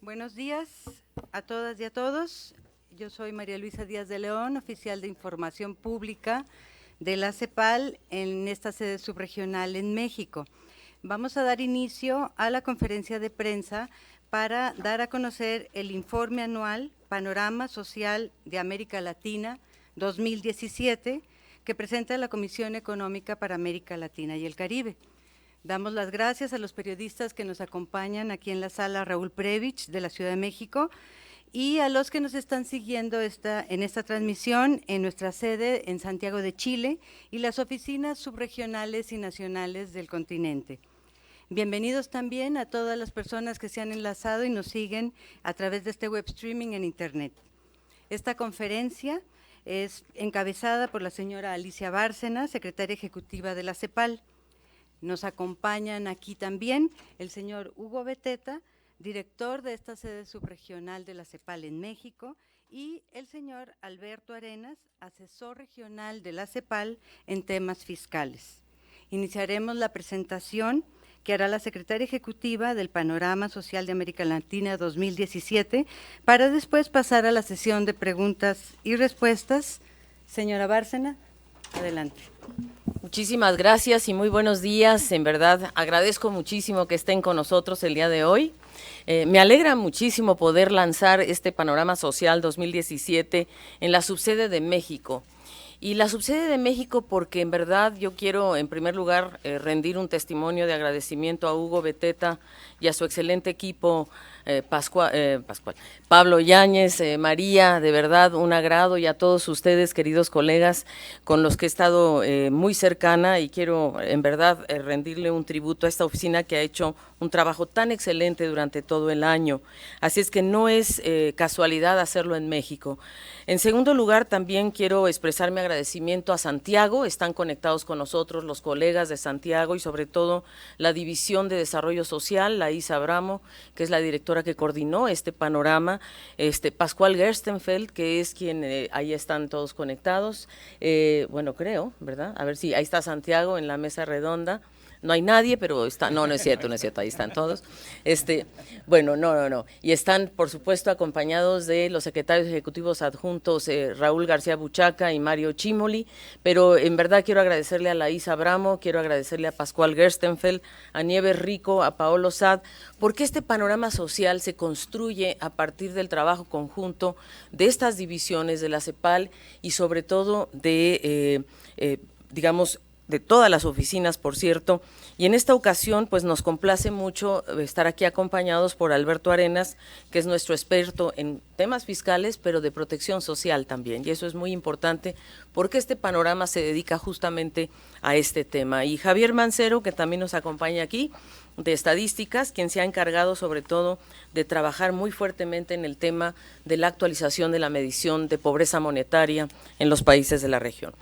Buenos días a todas y a todos. Yo soy María Luisa Díaz de León, oficial de Información Pública de la CEPAL en esta sede subregional en México. Vamos a dar inicio a la conferencia de prensa para dar a conocer el informe anual Panorama Social de América Latina 2017 que presenta la Comisión Económica para América Latina y el Caribe. Damos las gracias a los periodistas que nos acompañan aquí en la sala Raúl Previch de la Ciudad de México y a los que nos están siguiendo en esta transmisión en nuestra sede en Santiago de Chile y las oficinas subregionales y nacionales del continente. Bienvenidos también a todas las personas que se han enlazado y nos siguen a través de este web streaming en Internet. Esta conferencia es encabezada por la señora Alicia Bárcena, secretaria ejecutiva de la CEPAL. Nos acompañan aquí también el señor Hugo Beteta, director de esta sede subregional de la CEPAL en México, y el señor Alberto Arenas, asesor regional de la CEPAL en temas fiscales. Iniciaremos la presentación que hará la secretaria ejecutiva del Panorama Social de América Latina 2017, para después pasar a la sesión de preguntas y respuestas. Señora Bárcena, adelante. Muchísimas gracias y muy buenos días. En verdad, agradezco muchísimo que estén con nosotros el día de hoy. Me alegra muchísimo poder lanzar este Panorama Social 2017 en la subsede de México. Y la subsede de México porque en verdad yo quiero en primer lugar rendir un testimonio de agradecimiento a Hugo Beteta y a su excelente equipo, Pablo Yáñez, María, de verdad un agrado, y a todos ustedes, queridos colegas, con los que he estado muy cercana, y quiero en verdad rendirle un tributo a esta oficina que ha hecho un trabajo tan excelente durante todo el año. Así es que no es casualidad hacerlo en México. En segundo lugar, también quiero expresar mi agradecimiento a Santiago. Están conectados con nosotros los colegas de Santiago y sobre todo la División de Desarrollo Social, la Isa Abramo, que es la directora que coordinó este panorama, Pascual Gerstenfeld, que es quien, ahí están todos conectados, bueno, creo, ¿verdad? A ver si, ahí está Santiago en la mesa redonda. No hay nadie, pero está, no es cierto, ahí están todos. Bueno, no. Y están, por supuesto, acompañados de los secretarios ejecutivos adjuntos Raúl García Buchaca y Mario Chimoli, pero en verdad quiero agradecerle a la Isa Abramo, quiero agradecerle a Pascual Gerstenfeld, a Nieves Rico, a Paolo Sad, porque este panorama social se construye a partir del trabajo conjunto de estas divisiones de la CEPAL y sobre todo de, digamos, de todas las oficinas, por cierto, y en esta ocasión pues nos complace mucho estar aquí acompañados por Alberto Arenas, que es nuestro experto en temas fiscales, pero de protección social también, y eso es muy importante porque este panorama se dedica justamente a este tema. Y Javier Mancero, que también nos acompaña aquí, de estadísticas, quien se ha encargado sobre todo de trabajar muy fuertemente en el tema de la actualización de la medición de pobreza monetaria en los países de la región.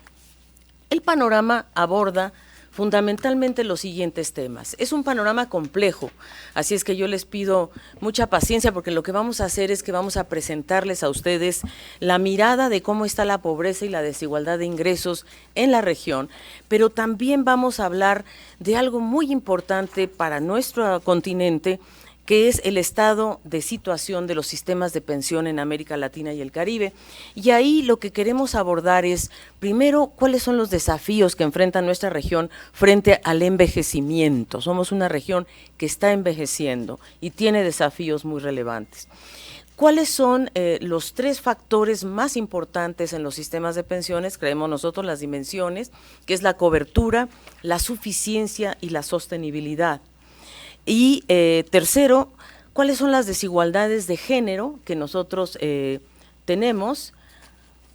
El panorama aborda fundamentalmente los siguientes temas. Es un panorama complejo, así es que yo les pido mucha paciencia porque lo que vamos a hacer es que vamos a presentarles a ustedes la mirada de cómo está la pobreza y la desigualdad de ingresos en la región, pero también vamos a hablar de algo muy importante para nuestro continente, que es el estado de situación de los sistemas de pensión en América Latina y el Caribe. Y ahí lo que queremos abordar es, primero, cuáles son los desafíos que enfrenta nuestra región frente al envejecimiento. Somos una región que está envejeciendo y tiene desafíos muy relevantes. ¿Cuáles son los tres factores más importantes en los sistemas de pensiones? Creemos nosotros las dimensiones, que es la cobertura, la suficiencia y la sostenibilidad. Y tercero, ¿cuáles son las desigualdades de género que nosotros tenemos?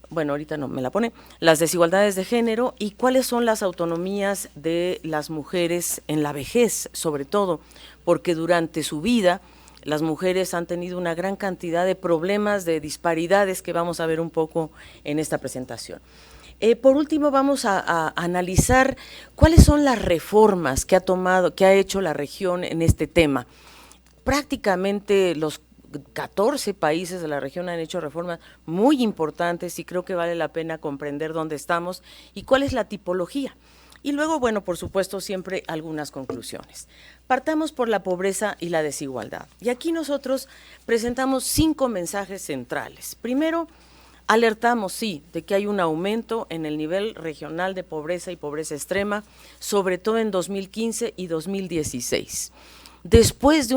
Bueno, ahorita no me la pone, las desigualdades de género y cuáles son las autonomías de las mujeres en la vejez, sobre todo, porque durante su vida las mujeres han tenido una gran cantidad de problemas, de disparidades que vamos a ver un poco en esta presentación. Por último, vamos a analizar cuáles son las reformas que ha hecho la región en este tema. Prácticamente los 14 países de la región han hecho reformas muy importantes y creo que vale la pena comprender dónde estamos y cuál es la tipología. Y luego, bueno, por supuesto, siempre algunas conclusiones. Partamos por la pobreza y la desigualdad. Y aquí nosotros presentamos 5 mensajes centrales. Primero, alertamos, sí, de que hay un aumento en el nivel regional de pobreza y pobreza extrema, sobre todo en 2015 y 2016. Después de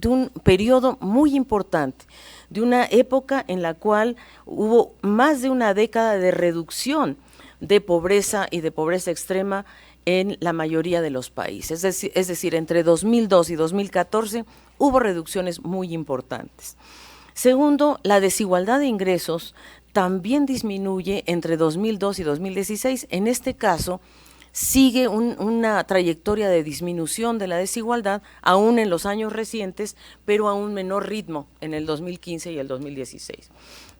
un periodo muy importante, de una época en la cual hubo más de una década de reducción de pobreza y de pobreza extrema en la mayoría de los países. Es decir, entre 2002 y 2014 hubo reducciones muy importantes. Segundo, la desigualdad de ingresos también disminuye entre 2002 y 2016. En este caso, sigue una trayectoria de disminución de la desigualdad, aún en los años recientes, pero a un menor ritmo en el 2015 y el 2016.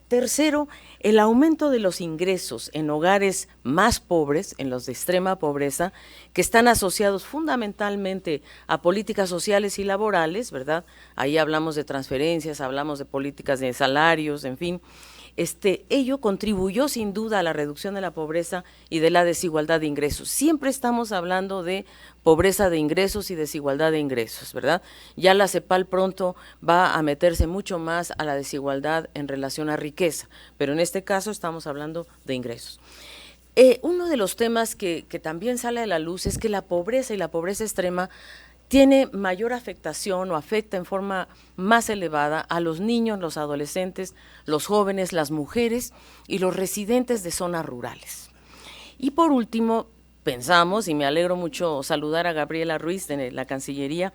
Tercero, el aumento de los ingresos en hogares más pobres, en los de extrema pobreza, que están asociados fundamentalmente a políticas sociales y laborales, ¿verdad? Ahí hablamos de transferencias, hablamos de políticas de salarios, en fin. Ello contribuyó sin duda a la reducción de la pobreza y de la desigualdad de ingresos. Siempre estamos hablando de pobreza de ingresos y desigualdad de ingresos, ¿verdad? Ya la CEPAL pronto va a meterse mucho más a la desigualdad en relación a riqueza, pero en este caso estamos hablando de ingresos. Uno de los temas que también sale a la luz es que la pobreza y la pobreza extrema tiene mayor afectación o afecta en forma más elevada a los niños, los adolescentes, los jóvenes, las mujeres y los residentes de zonas rurales. Y por último, pensamos, y me alegro mucho saludar a Gabriela Ruiz de la Cancillería,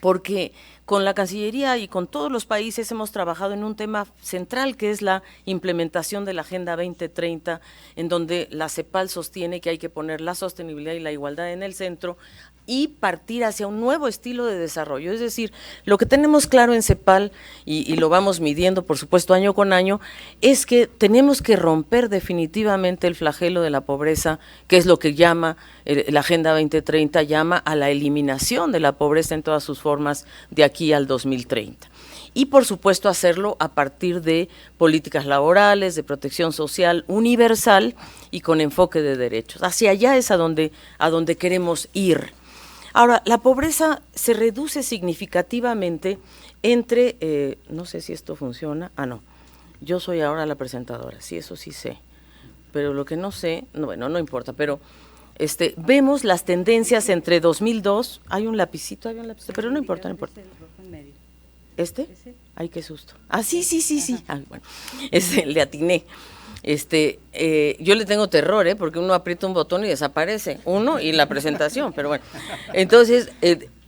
porque con la Cancillería y con todos los países hemos trabajado en un tema central que es la implementación de la Agenda 2030, en donde la CEPAL sostiene que hay que poner la sostenibilidad y la igualdad en el centro y partir hacia un nuevo estilo de desarrollo. Es decir, lo que tenemos claro en CEPAL, y lo vamos midiendo, por supuesto, año con año, es que tenemos que romper definitivamente el flagelo de la pobreza, que es lo que llama la Agenda 2030, llama a la eliminación de la pobreza en todas sus formas de aquí al 2030. Y, por supuesto, hacerlo a partir de políticas laborales, de protección social universal y con enfoque de derechos. Hacia allá es a donde queremos ir. Ahora, la pobreza se reduce significativamente entre, no sé si esto funciona, no, yo soy ahora la presentadora, sí, eso sí sé, pero lo que no sé, bueno, no importa, pero vemos las tendencias entre 2002, hay un lapicito, pero no importa, no importa. ¿Este? Ay, qué susto. Ah, sí. Ah, bueno, le atiné. Yo le tengo terror, porque uno aprieta un botón y desaparece, uno y la presentación, pero bueno. Entonces,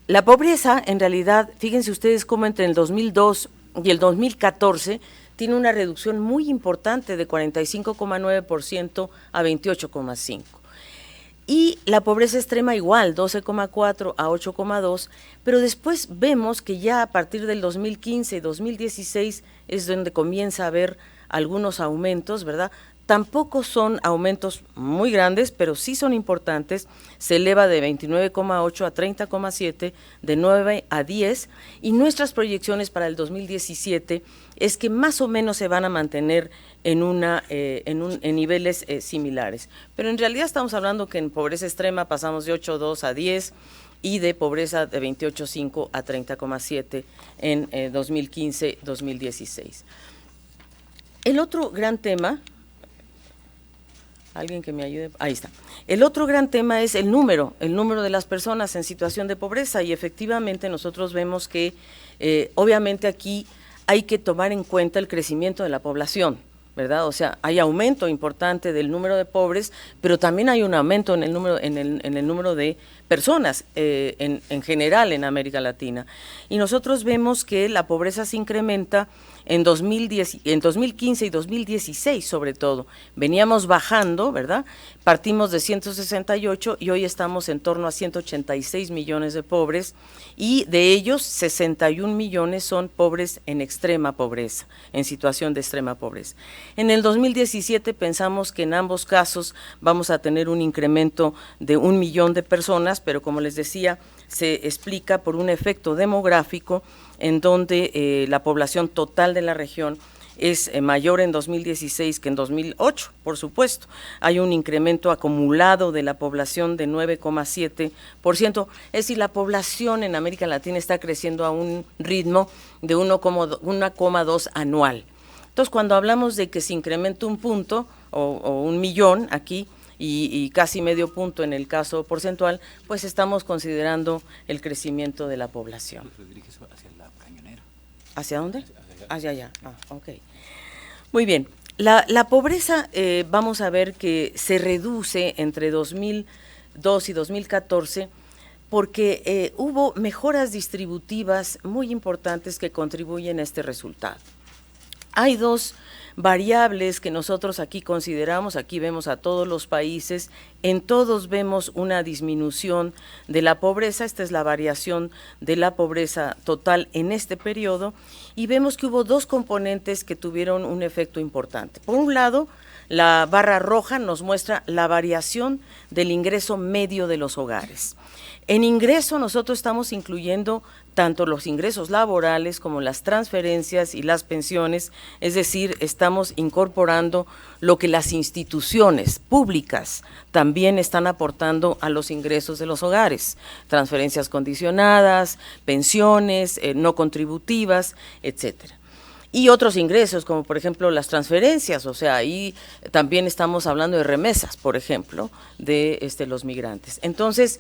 la pobreza, en realidad, fíjense ustedes cómo entre el 2002 y el 2014 tiene una reducción muy importante de 45,9% a 28,5%. Y la pobreza extrema igual, 12,4 a 8,2, pero después vemos que ya a partir del 2015 y 2016 es donde comienza a haber algunos aumentos, ¿verdad? Tampoco son aumentos muy grandes, pero sí son importantes. Se eleva de 29,8 a 30,7, de 9 a 10, y nuestras proyecciones para el 2017 es que más o menos se van a mantener en niveles similares. Pero en realidad estamos hablando que en pobreza extrema pasamos de 8,2 a 10 y de pobreza de 28,5 a 30,7 en 2015-2016. El otro gran tema, alguien que me ayude, ahí está. El otro gran tema es el número de las personas en situación de pobreza, y efectivamente nosotros vemos que obviamente aquí hay que tomar en cuenta el crecimiento de la población, ¿verdad? O sea, hay aumento importante del número de pobres, pero también hay un aumento en el número de personas en general en América Latina. Y nosotros vemos que la pobreza se incrementa en 2015 y 2016 sobre todo. Veníamos bajando, ¿verdad? Partimos de 168 y hoy estamos en torno a 186 millones de pobres, y de ellos 61 millones son pobres en extrema pobreza, en situación de extrema pobreza. En el 2017 pensamos que en ambos casos vamos a tener un incremento de 1 millón de personas, pero como les decía, se explica por un efecto demográfico en donde la población total de la región es mayor en 2016 que en 2008, por supuesto. Hay un incremento acumulado de la población de 9,7%, es decir, la población en América Latina está creciendo a un ritmo de 1,2 anual. Entonces, cuando hablamos de que se incrementa un punto o 1 millón aquí, y casi medio punto en el caso porcentual, pues estamos considerando el crecimiento de la población. Hacia la cañonera. ¿Hacia dónde? Hacia allá. Ok. Muy bien. La pobreza, vamos a ver que se reduce entre 2002 y 2014 porque hubo mejoras distributivas muy importantes que contribuyen a este resultado. Hay dos variables que nosotros aquí consideramos, aquí vemos a todos los países, en todos vemos una disminución de la pobreza, esta es la variación de la pobreza total en este periodo, y vemos que hubo dos componentes que tuvieron un efecto importante. Por un lado, la barra roja nos muestra la variación del ingreso medio de los hogares. En ingreso nosotros estamos incluyendo tanto los ingresos laborales como las transferencias y las pensiones, es decir, estamos incorporando lo que las instituciones públicas también están aportando a los ingresos de los hogares, transferencias condicionadas, pensiones no contributivas, etcétera. Y otros ingresos, como por ejemplo las transferencias, o sea, ahí también estamos hablando de remesas, por ejemplo, de los migrantes. Entonces,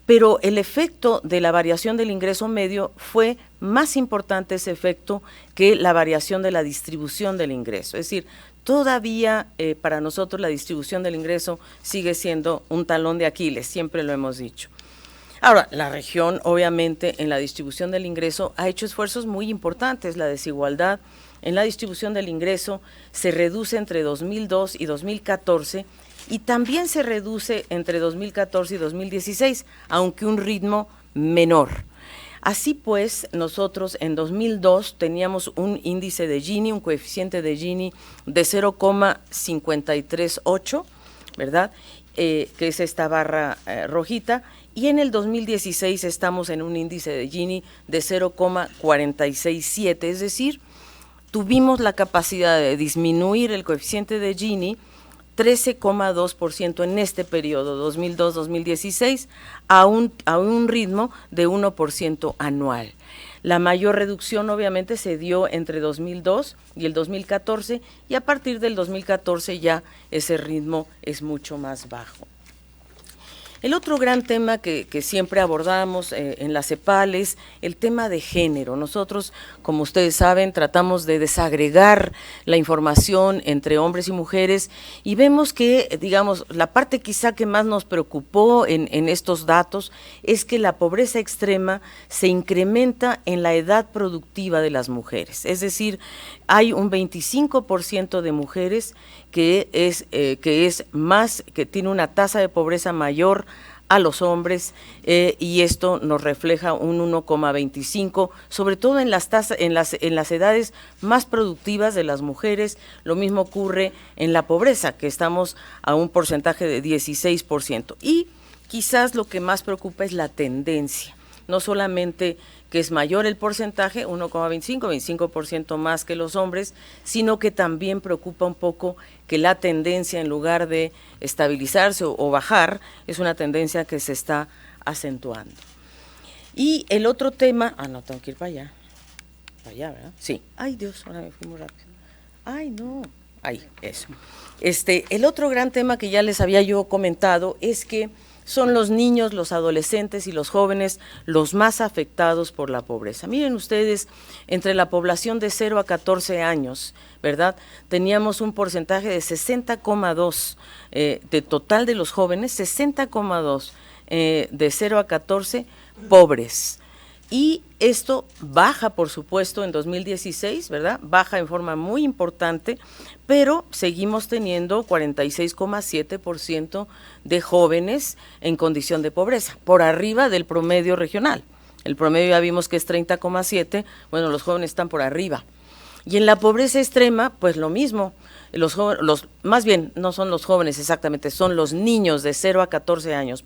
pero el efecto de la variación del ingreso medio fue más importante ese efecto que la variación de la distribución del ingreso. Es decir, todavía para nosotros la distribución del ingreso sigue siendo un talón de Aquiles, siempre lo hemos dicho. Ahora, la región, obviamente, en la distribución del ingreso ha hecho esfuerzos muy importantes. La desigualdad en la distribución del ingreso se reduce entre 2002 y 2014 y también se reduce entre 2014 y 2016, aunque un ritmo menor. Así pues, nosotros en 2002 teníamos un índice de Gini, un coeficiente de Gini de 0,538, ¿verdad?, que es esta barra rojita, y en el 2016 estamos en un índice de Gini de 0,467, es decir, tuvimos la capacidad de disminuir el coeficiente de Gini 13,2% en este periodo 2002-2016 a un ritmo de 1% anual. La mayor reducción obviamente se dio entre 2002 y el 2014 y a partir del 2014 ya ese ritmo es mucho más bajo. El otro gran tema que siempre abordamos en la CEPAL es el tema de género. Nosotros, como ustedes saben, tratamos de desagregar la información entre hombres y mujeres y vemos que, digamos, la parte quizá que más nos preocupó en estos datos es que la pobreza extrema se incrementa en la edad productiva de las mujeres. Es decir, hay un 25% de mujeres que tiene una tasa de pobreza mayor a los hombres y esto nos refleja un 1,25, sobre todo en las edades más productivas de las mujeres. Lo mismo ocurre en la pobreza, que estamos a un porcentaje de 16%. Y quizás lo que más preocupa es la tendencia, no solamente que es mayor el porcentaje, 1,25, 25% más que los hombres, sino que también preocupa un poco que la tendencia, en lugar de estabilizarse o bajar, es una tendencia que se está acentuando. Y el otro tema, no, tengo que ir para allá, ¿verdad? Sí, ay Dios, ahora me fui muy rápido, ay no, ahí, eso. El otro gran tema que ya les había yo comentado es que son los niños, los adolescentes y los jóvenes los más afectados por la pobreza. Miren ustedes, entre la población de 0 a 14 años, ¿verdad?, teníamos un porcentaje de 60,2 de total de los jóvenes, 60,2 de 0 a 14 pobres. Y esto baja, por supuesto, en 2016, ¿verdad?, baja en forma muy importante, pero seguimos teniendo 46,7% de jóvenes en condición de pobreza, por arriba del promedio regional. El promedio ya vimos que es 30,7, bueno, los jóvenes están por arriba. Y en la pobreza extrema, pues lo mismo, más bien no son los jóvenes exactamente, son los niños de 0 a 14 años,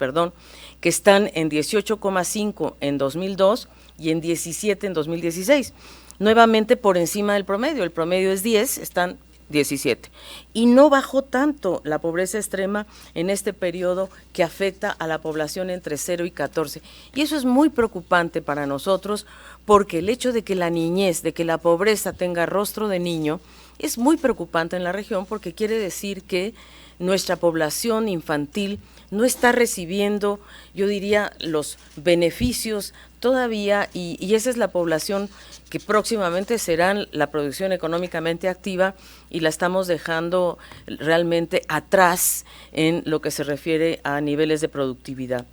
que están en 18,5 en 2002 y en 17 en 2016. nuevamente por encima del promedio. El promedio es 10, están 17. Y no bajó tanto la pobreza extrema en este periodo que afecta a la población entre 0 y 14. Y eso es muy preocupante para nosotros, porque el hecho de que la niñez, de que la pobreza tenga rostro de niño, es muy preocupante en la región, porque quiere decir que nuestra población infantil no está recibiendo, yo diría, los beneficios todavía, y esa es la población que próximamente será la producción económicamente activa, y la estamos dejando realmente atrás en lo que se refiere a niveles de productividad.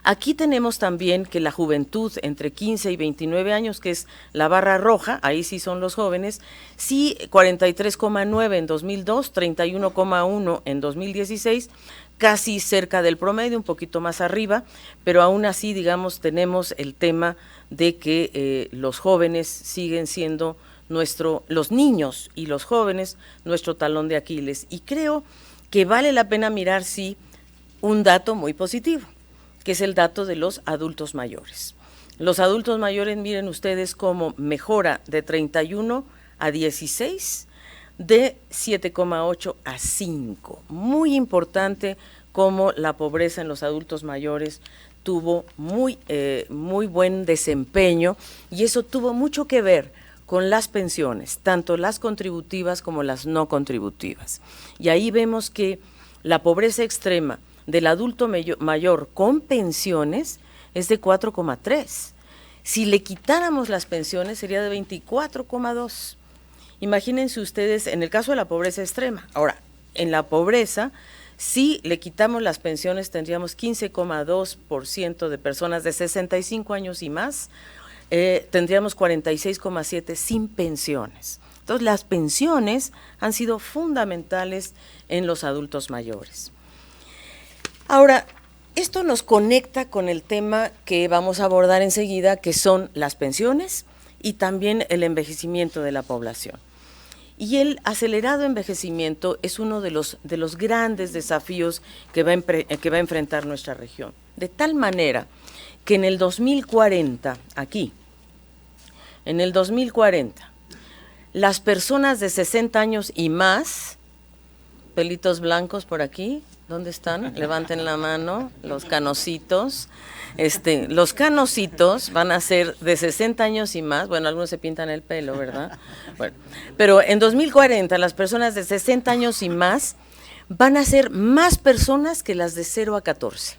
Aquí tenemos también que la juventud entre 15 y 29 años, que es la barra roja, ahí sí son los jóvenes, sí 43,9 en 2002, 31,1 en 2016, casi cerca del promedio, un poquito más arriba, pero aún así, digamos, tenemos el tema de que los jóvenes siguen siendo los niños y los jóvenes, nuestro talón de Aquiles. Y creo que vale la pena mirar, sí, un dato muy positivo, que es el dato de los adultos mayores. Los adultos mayores, miren ustedes cómo mejora de 31 a 16, de 7,8 a 5. Muy importante cómo la pobreza en los adultos mayores tuvo muy buen desempeño, y eso tuvo mucho que ver con las pensiones, tanto las contributivas como las no contributivas. Y ahí vemos que la pobreza extrema del adulto mayor con pensiones es de 4,3. Si le quitáramos las pensiones sería de 24,2. Imagínense ustedes en el caso de la pobreza extrema. Ahora, en la pobreza, si le quitamos las pensiones, tendríamos 15,2% de personas de 65 años y más, tendríamos 46,7 sin pensiones. Entonces, las pensiones han sido fundamentales en los adultos mayores. Ahora, esto nos conecta con el tema que vamos a abordar enseguida, que son las pensiones y también el envejecimiento de la población. Y el acelerado envejecimiento es uno de los grandes desafíos que va a enfrentar nuestra región. De tal manera que en el 2040, aquí, en el 2040, las personas de 60 años y más, pelitos blancos por aquí, ¿dónde están? Levanten la mano, los canositos. Los canositos van a ser de 60 años y más, bueno, algunos se pintan el pelo, ¿verdad? Bueno, pero en 2040 las personas de 60 años y más van a ser más personas que las de 0 a 14.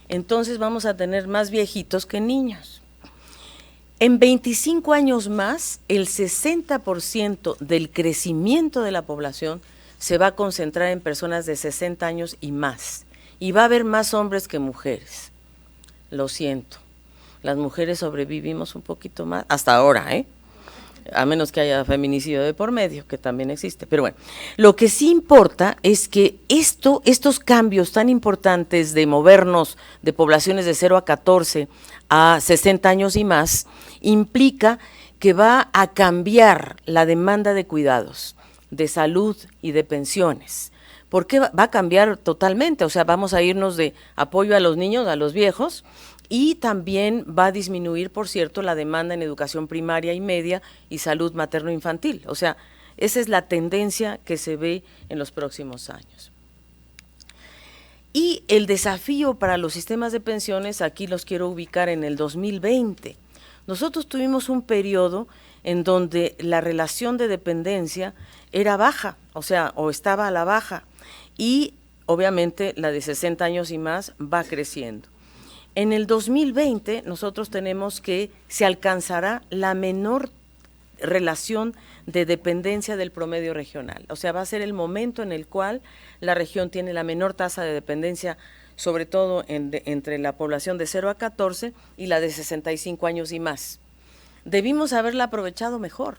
Entonces vamos a tener más viejitos que niños. En 25 años más, el 60% del crecimiento de la población se va a concentrar en personas de 60 años y más. Y va a haber más hombres que mujeres. Lo siento. Las mujeres sobrevivimos un poquito más, hasta ahora, a menos que haya feminicidio de por medio, que también existe. Pero bueno, lo que sí importa es que estos cambios tan importantes de movernos de poblaciones de 0 a 14 a 60 años y más, implica que va a cambiar la demanda de cuidados, de salud y de pensiones. ¿Por qué va a cambiar totalmente? O sea, vamos a irnos de apoyo a los niños, a los viejos, y también va a disminuir, por cierto, la demanda en educación primaria y media y salud materno-infantil. O sea, esa es la tendencia que se ve en los próximos años. Y el desafío para los sistemas de pensiones, aquí los quiero ubicar en el 2020. Nosotros tuvimos un periodo en donde la relación de dependencia era baja, o estaba a la baja, y obviamente la de 60 años y más va creciendo. En el 2020 nosotros tenemos que se alcanzará la menor relación de dependencia del promedio regional, o sea, va a ser el momento en el cual la región tiene la menor tasa de dependencia, sobre todo entre la población de 0 a 14 y la de 65 años y más. Debimos haberla aprovechado mejor,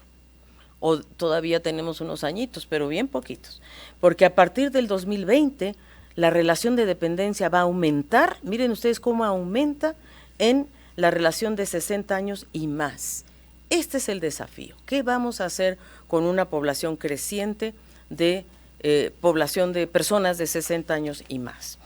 o todavía tenemos unos añitos, pero bien poquitos, porque a partir del 2020 la relación de dependencia va a aumentar. Miren ustedes cómo aumenta en la relación de 60 años y más. Este es el desafío. ¿Qué vamos a hacer con una población creciente de población de personas de 60 años y más?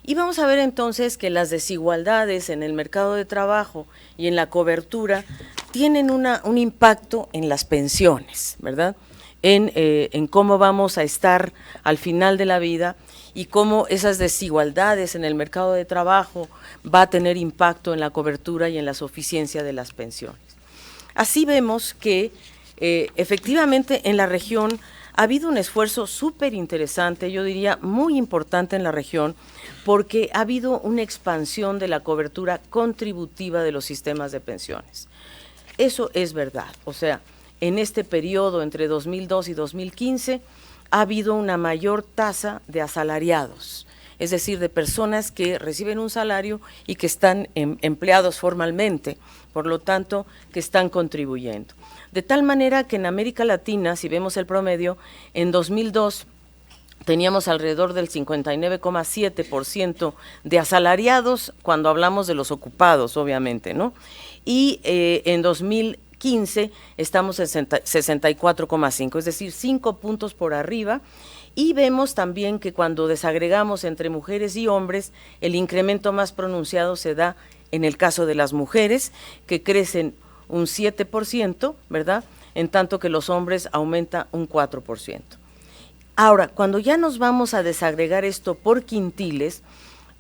Y vamos a ver entonces que las desigualdades en el mercado de trabajo y en la cobertura tienen un impacto en las pensiones, ¿verdad? En cómo vamos a estar al final de la vida y cómo esas desigualdades en el mercado de trabajo va a tener impacto en la cobertura y en la suficiencia de las pensiones. Así vemos que efectivamente en la región ha habido un esfuerzo súper interesante, yo diría muy importante en la región, porque ha habido una expansión de la cobertura contributiva de los sistemas de pensiones. Eso es verdad, o sea, en este periodo entre 2002 y 2015 ha habido una mayor tasa de asalariados, es decir, de personas que reciben un salario y que están empleados formalmente, por lo tanto, que están contribuyendo. De tal manera que en América Latina, si vemos el promedio, en 2002 teníamos alrededor del 59,7% de asalariados cuando hablamos de los ocupados, obviamente, ¿no? Y en 2015 estamos en 64,5, es decir, 5 puntos por arriba. Y vemos también que cuando desagregamos entre mujeres y hombres, el incremento más pronunciado se da en el caso de las mujeres, que crecen un 7%, ¿verdad? En tanto que los hombres aumenta un 4%. Ahora, cuando ya nos vamos a desagregar esto por quintiles,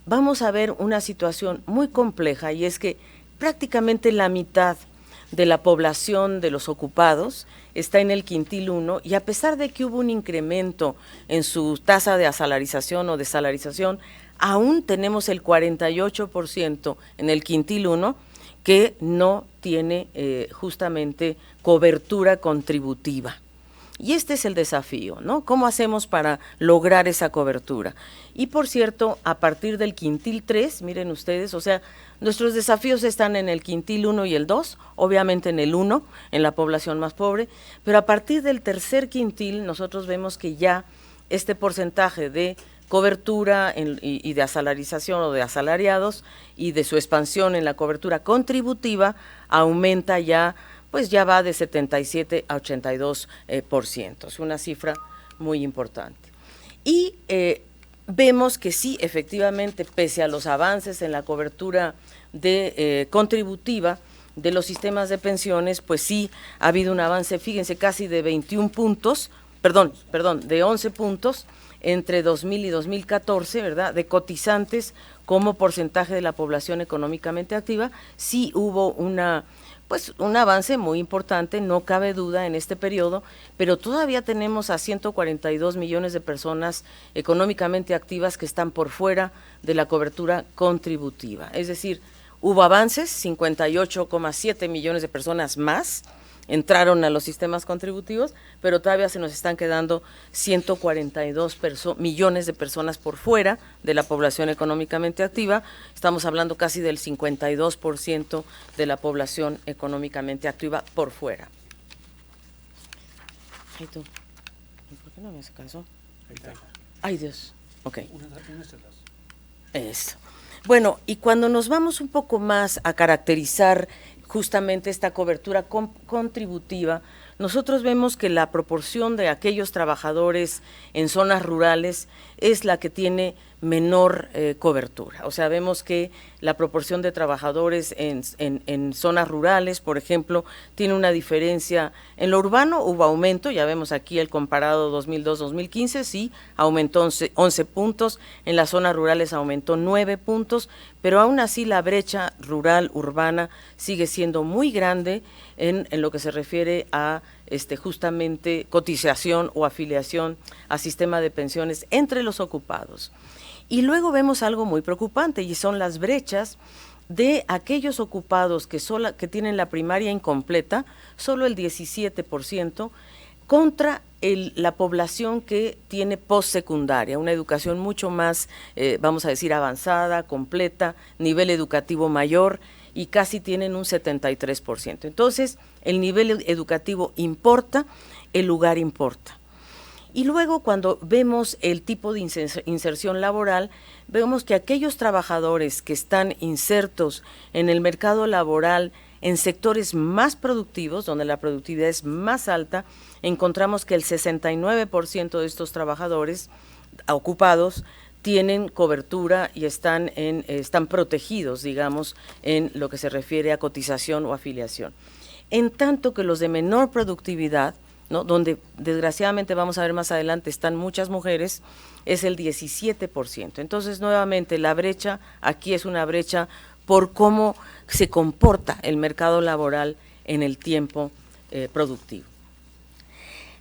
vamos a ver una situación muy compleja, y es que prácticamente la mitad de la población de los ocupados está en el quintil 1, y a pesar de que hubo un incremento en su tasa de asalarización o desalarización, aún tenemos el 48% en el quintil 1 que no tiene justamente cobertura contributiva. Y este es el desafío, ¿no? ¿Cómo hacemos para lograr esa cobertura? Y por cierto, a partir del quintil 3, miren ustedes, o sea, nuestros desafíos están en el quintil 1 y el 2, obviamente en el 1, en la población más pobre, pero a partir del tercer quintil nosotros vemos que ya este porcentaje de cobertura y de asalarización o de asalariados y de su expansión en la cobertura contributiva aumenta ya, pues ya va de 77 a 82%, es una cifra muy importante. Y vemos que sí, efectivamente, pese a los avances en la cobertura contributiva de los sistemas de pensiones, pues sí ha habido un avance, fíjense, casi de 21 puntos, de 11 puntos entre 2000 y 2014, ¿verdad?, de cotizantes como porcentaje de la población económicamente activa. Sí hubo un avance muy importante, no cabe duda en este periodo, pero todavía tenemos a 142 millones de personas económicamente activas que están por fuera de la cobertura contributiva. Es decir, hubo avances, 58,7 millones de personas más entraron a los sistemas contributivos, pero todavía se nos están quedando 142 millones de personas por fuera de la población económicamente activa. Estamos hablando casi del 52% de la población económicamente activa por fuera. Ay, tú, ¿por qué no me hace caso? Ay, Dios. Ok. Eso. Bueno, y cuando nos vamos un poco más a caracterizar justamente esta cobertura contributiva, nosotros vemos que la proporción de aquellos trabajadores en zonas rurales es la que tiene menor cobertura. O sea, vemos que la proporción de trabajadores en zonas rurales, por ejemplo, tiene una diferencia. En lo urbano hubo aumento, ya vemos aquí el comparado 2002-2015, sí, aumentó 11 puntos, en las zonas rurales aumentó 9 puntos, pero aún así la brecha rural-urbana sigue siendo muy grande en lo que se refiere a justamente cotización o afiliación a sistema de pensiones entre los ocupados. Y luego vemos algo muy preocupante, y son las brechas de aquellos ocupados que tienen la primaria incompleta, solo el 17%, contra la población que tiene postsecundaria, una educación mucho más, vamos a decir, avanzada, completa, nivel educativo mayor, y casi tienen un 73%. Entonces, el nivel educativo importa, el lugar importa. Y luego, cuando vemos el tipo de inserción laboral, vemos que aquellos trabajadores que están insertos en el mercado laboral en sectores más productivos, donde la productividad es más alta, encontramos que el 69% de estos trabajadores ocupados tienen cobertura y están protegidos, digamos, en lo que se refiere a cotización o afiliación. En tanto que los de menor productividad, ¿no?, donde desgraciadamente vamos a ver más adelante están muchas mujeres, es el 17%. Entonces, nuevamente, la brecha aquí es una brecha por cómo se comporta el mercado laboral en el tiempo productivo.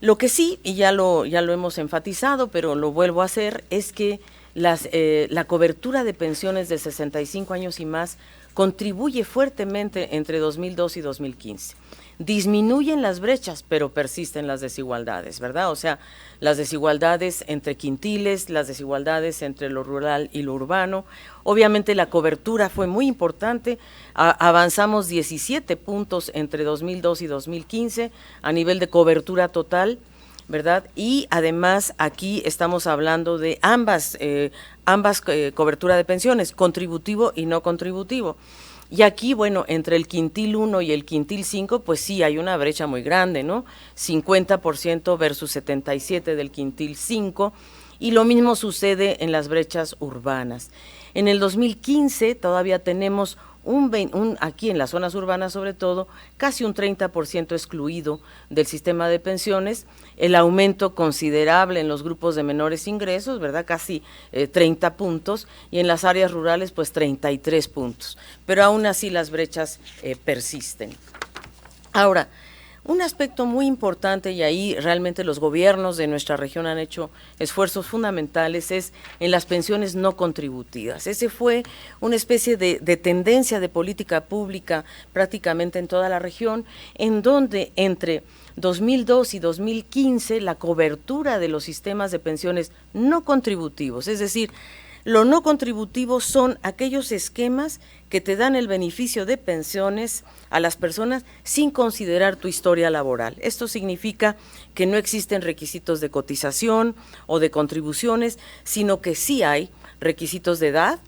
Lo que sí, y ya lo hemos enfatizado, pero lo vuelvo a hacer, es que la cobertura de pensiones de 65 años y más contribuye fuertemente entre 2002 y 2015. Disminuyen las brechas, pero persisten las desigualdades, ¿verdad? O sea, las desigualdades entre quintiles, las desigualdades entre lo rural y lo urbano. Obviamente la cobertura fue muy importante, avanzamos 17 puntos entre 2002 y 2015 a nivel de cobertura total, ¿verdad? Y además aquí estamos hablando de ambas cobertura de pensiones, contributivo y no contributivo. Y aquí, bueno, entre el quintil 1 y el quintil 5, pues sí hay una brecha muy grande, ¿no? 50% versus 77% del quintil 5, y lo mismo sucede en las brechas urbanas. En el 2015 todavía tenemos aquí en las zonas urbanas sobre todo, casi un 30% excluido del sistema de pensiones, el aumento considerable en los grupos de menores ingresos, ¿verdad? Casi 30 puntos, y en las áreas rurales pues 33 puntos, pero aún así las brechas persisten. Ahora, un aspecto muy importante, y ahí realmente los gobiernos de nuestra región han hecho esfuerzos fundamentales, es en las pensiones no contributivas. Ese fue una especie de tendencia de política pública prácticamente en toda la región, en donde entre 2002 y 2015 la cobertura de los sistemas de pensiones no contributivos, es decir, lo no contributivo son aquellos esquemas que te dan el beneficio de pensiones a las personas sin considerar tu historia laboral. Esto significa que no existen requisitos de cotización o de contribuciones, sino que sí hay requisitos de edad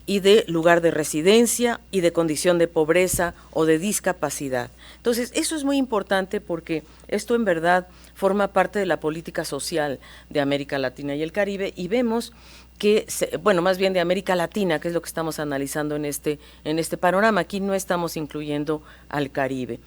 y de lugar de residencia y de condición de pobreza o de discapacidad. Entonces, eso es muy importante porque esto en verdad forma parte de la política social de América Latina y el Caribe, y vemos que, bueno, más bien de América Latina, que es lo que estamos analizando en este panorama. Aquí no estamos incluyendo al Caribe.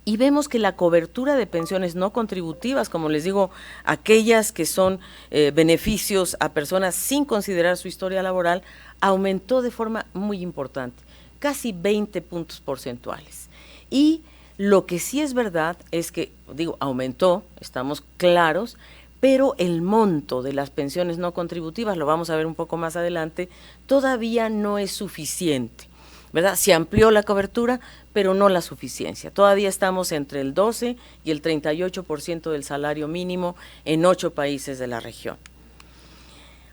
Y vemos que la cobertura de pensiones no contributivas, como les digo, aquellas que son beneficios a personas sin considerar su historia laboral, aumentó de forma muy importante, casi 20 puntos porcentuales. Y lo que sí es verdad es que, digo, aumentó, estamos claros, pero el monto de las pensiones no contributivas, lo vamos a ver un poco más adelante, todavía no es suficiente, ¿verdad? Se amplió la cobertura, pero no la suficiencia. Todavía estamos entre el 12 y el 38% del salario mínimo en 8 países de la región.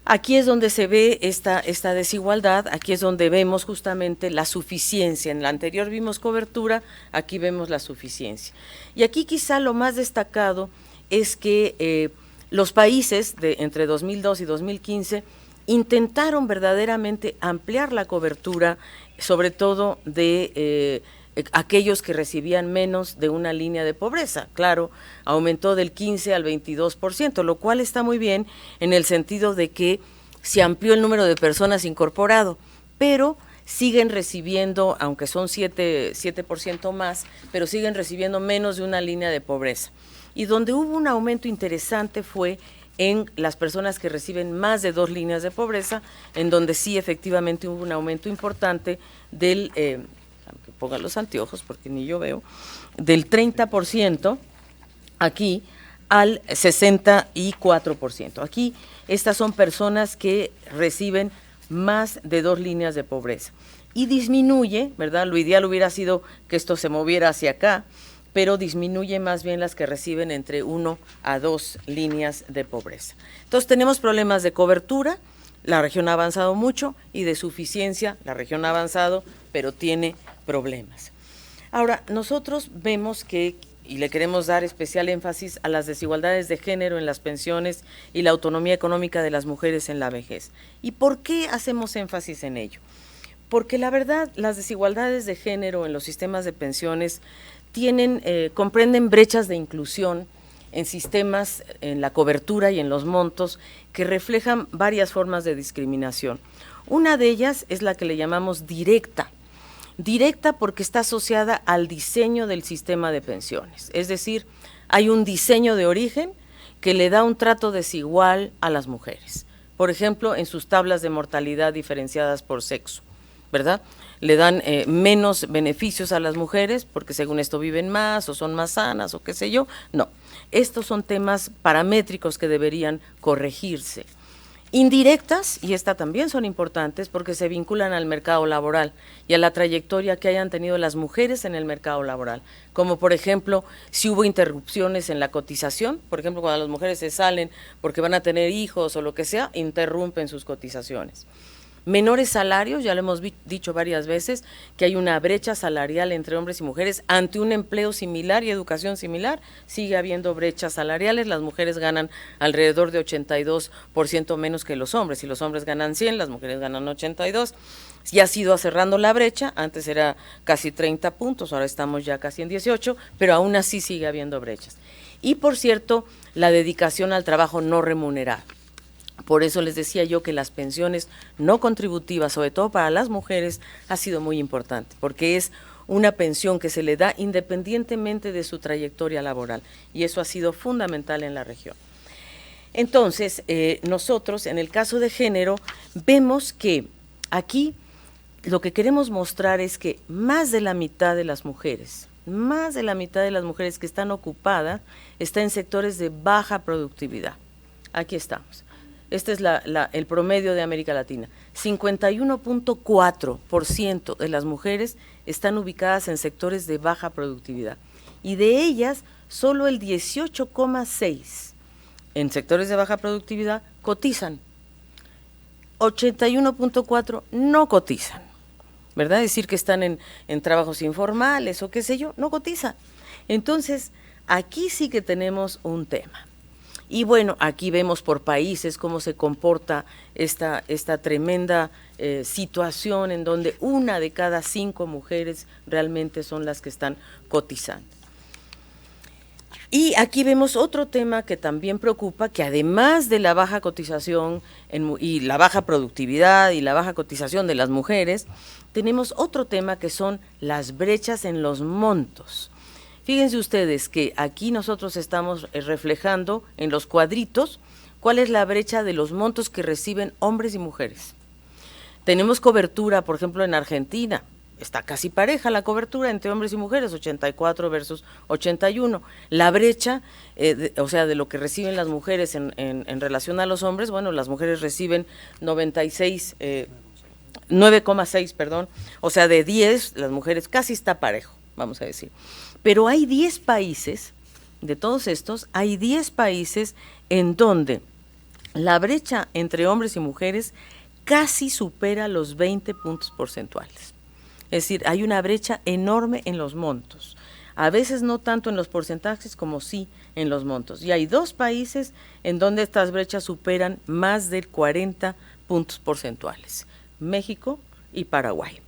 Aquí es donde se ve esta desigualdad, aquí es donde vemos justamente la suficiencia. En la anterior vimos cobertura, aquí vemos la suficiencia. Y aquí quizá lo más destacado es que los países entre 2002 y 2015 intentaron verdaderamente ampliar la cobertura, sobre todo de aquellos que recibían menos de una línea de pobreza. Claro, aumentó del 15 al 22%, lo cual está muy bien en el sentido de que se amplió el número de personas incorporado, pero siguen recibiendo, aunque son 7% más, pero siguen recibiendo menos de una línea de pobreza. Y donde hubo un aumento interesante fue en las personas que reciben más de 2 líneas de pobreza, en donde sí efectivamente hubo un aumento importante del, que pongan los anteojos porque ni yo veo, del 30% aquí al 64%. Aquí estas son personas que reciben más de 2 líneas de pobreza. Y disminuye, ¿verdad? Lo ideal hubiera sido que esto se moviera hacia acá, pero disminuye más bien las que reciben entre 1 a 2 líneas de pobreza. Entonces tenemos problemas de cobertura, la región ha avanzado mucho, y de suficiencia, la región ha avanzado, pero tiene problemas. Ahora, nosotros vemos que, y le queremos dar especial énfasis a las desigualdades de género en las pensiones y la autonomía económica de las mujeres en la vejez. ¿Y por qué hacemos énfasis en ello? Porque la verdad, las desigualdades de género en los sistemas de pensiones comprenden brechas de inclusión en sistemas, en la cobertura y en los montos que reflejan varias formas de discriminación. Una de ellas es la que le llamamos directa. Directa porque está asociada al diseño del sistema de pensiones, es decir, hay un diseño de origen que le da un trato desigual a las mujeres. Por ejemplo, en sus tablas de mortalidad diferenciadas por sexo, ¿verdad? Le dan menos beneficios a las mujeres porque según esto viven más o son más sanas o qué sé yo. No, estos son temas paramétricos que deberían corregirse. Indirectas, y esta también son importantes porque se vinculan al mercado laboral y a la trayectoria que hayan tenido las mujeres en el mercado laboral, como por ejemplo, si hubo interrupciones en la cotización, por ejemplo, cuando las mujeres se salen porque van a tener hijos o lo que sea, interrumpen sus cotizaciones. Menores salarios, ya lo hemos dicho varias veces, que hay una brecha salarial entre hombres y mujeres ante un empleo similar y educación similar, sigue habiendo brechas salariales, las mujeres ganan alrededor de 82% menos que los hombres, si los hombres ganan 100, las mujeres ganan 82, ya ha ido cerrando la brecha, antes era casi 30 puntos, ahora estamos ya casi en 18, pero aún así sigue habiendo brechas. Y por cierto, la dedicación al trabajo no remunerado. Por eso les decía yo que las pensiones no contributivas, sobre todo para las mujeres, ha sido muy importante, porque es una pensión que se le da independientemente de su trayectoria laboral, y eso ha sido fundamental en la región. Entonces, nosotros, en el caso de género, vemos que aquí lo que queremos mostrar es que más de la mitad de las mujeres que están ocupadas, está en sectores de baja productividad. Aquí estamos. Este es el promedio de América Latina. 51.4% de las mujeres están ubicadas en sectores de baja productividad y de ellas solo el 18.6% en sectores de baja productividad cotizan. 81.4% no cotizan, ¿verdad? Es decir, que están en trabajos informales o qué sé yo, no cotizan. Entonces, aquí sí que tenemos un tema. Y bueno, aquí vemos por países cómo se comporta esta tremenda situación en donde 1 de cada 5 mujeres realmente son las que están cotizando. Y aquí vemos otro tema que también preocupa, que además de la baja cotización y la baja productividad y la baja cotización de las mujeres, tenemos otro tema que son las brechas en los montos. Fíjense ustedes que aquí nosotros estamos reflejando en los cuadritos cuál es la brecha de los montos que reciben hombres y mujeres. Tenemos cobertura, por ejemplo, en Argentina, está casi pareja la cobertura entre hombres y mujeres, 84 versus 81. La brecha, o sea, de lo que reciben las mujeres en relación a los hombres, bueno, las mujeres reciben 9,6, perdón, o sea, de 10, las mujeres casi está parejo, vamos a decir. Pero hay 10 países, de todos estos, hay 10 países en donde la brecha entre hombres y mujeres casi supera los 20 puntos porcentuales. Es decir, hay una brecha enorme en los montos. A veces no tanto en los porcentajes como sí en los montos. Y hay 2 países en donde estas brechas superan más de 40 puntos porcentuales, México y Paraguay,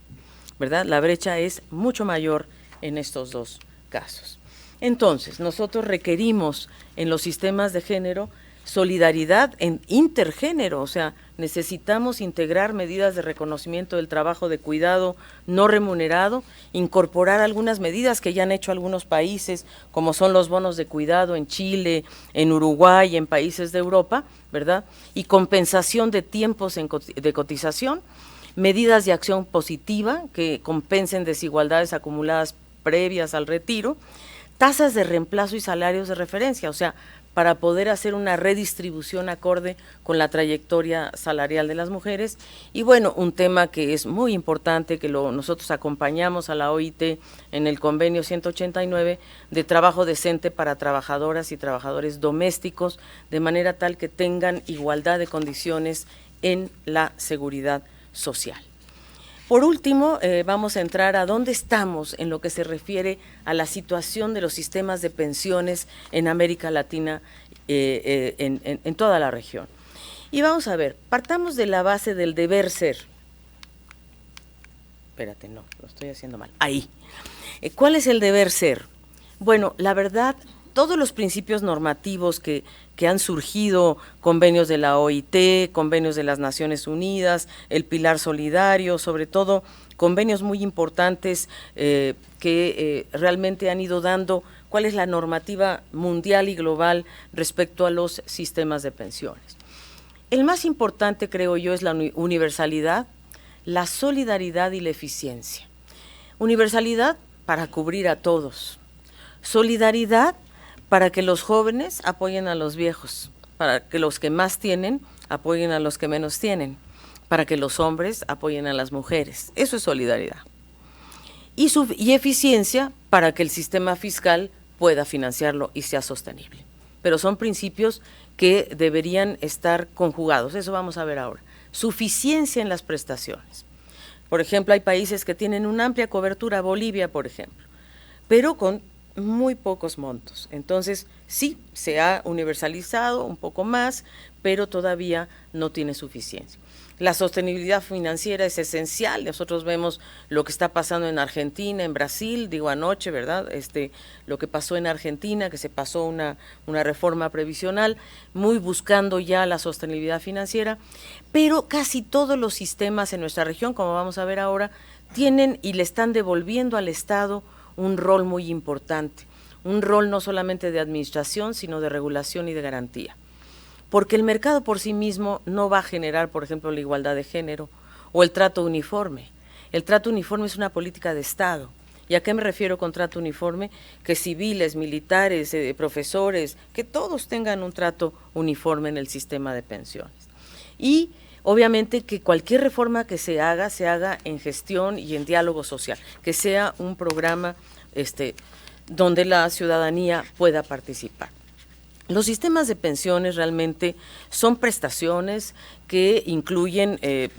¿verdad? La brecha es mucho mayor en estos 2 casos. Entonces, nosotros requerimos en los sistemas de género solidaridad en intergénero, o sea, necesitamos integrar medidas de reconocimiento del trabajo de cuidado no remunerado, incorporar algunas medidas que ya han hecho algunos países, como son los bonos de cuidado en Chile, en Uruguay, en países de Europa, ¿verdad? Y compensación de tiempos de cotización, medidas de acción positiva que compensen desigualdades acumuladas previas al retiro, tasas de reemplazo y salarios de referencia, o sea, para poder hacer una redistribución acorde con la trayectoria salarial de las mujeres. Y bueno, un tema que es muy importante, que nosotros acompañamos a la OIT en el convenio 189 de trabajo decente para trabajadoras y trabajadores domésticos, de manera tal que tengan igualdad de condiciones en la seguridad social. Por último, vamos a entrar a dónde estamos en lo que se refiere a la situación de los sistemas de pensiones en América Latina, en toda la región. Y vamos a ver, partamos de la base del deber ser. Espérate, no, lo estoy haciendo mal. Ahí. ¿Cuál es el deber ser? Bueno, la verdad, todos los principios normativos que han surgido, convenios de la OIT, convenios de las Naciones Unidas, el Pilar Solidario, sobre todo convenios muy importantes que realmente han ido dando cuál es la normativa mundial y global respecto a los sistemas de pensiones. El más importante, creo yo, es la universalidad, la solidaridad y la eficiencia. Universalidad para cubrir a todos. Solidaridad para que los jóvenes apoyen a los viejos, para que los que más tienen apoyen a los que menos tienen, para que los hombres apoyen a las mujeres. Eso es solidaridad. Y eficiencia para que el sistema fiscal pueda financiarlo y sea sostenible. Pero son principios que deberían estar conjugados, eso vamos a ver ahora. Suficiencia en las prestaciones. Por ejemplo, hay países que tienen una amplia cobertura, Bolivia, por ejemplo, pero con muy pocos montos. Entonces, sí, se ha universalizado un poco más, pero todavía no tiene suficiencia. La sostenibilidad financiera es esencial. Nosotros vemos lo que está pasando en Argentina, en Brasil, digo anoche, ¿verdad? Lo que pasó en Argentina, que se pasó una reforma previsional, muy buscando ya la sostenibilidad financiera, pero casi todos los sistemas en nuestra región, como vamos a ver ahora, tienen y le están devolviendo al Estado un rol muy importante, un rol no solamente de administración, sino de regulación y de garantía. Porque el mercado por sí mismo no va a generar, por ejemplo, la igualdad de género o el trato uniforme. El trato uniforme es una política de Estado. ¿Y a qué me refiero con trato uniforme? Que civiles, militares, profesores, que todos tengan un trato uniforme en el sistema de pensiones. Y obviamente que cualquier reforma que se haga en gestión y en diálogo social, que sea un programa donde la ciudadanía pueda participar. Los sistemas de pensiones realmente son prestaciones que incluyen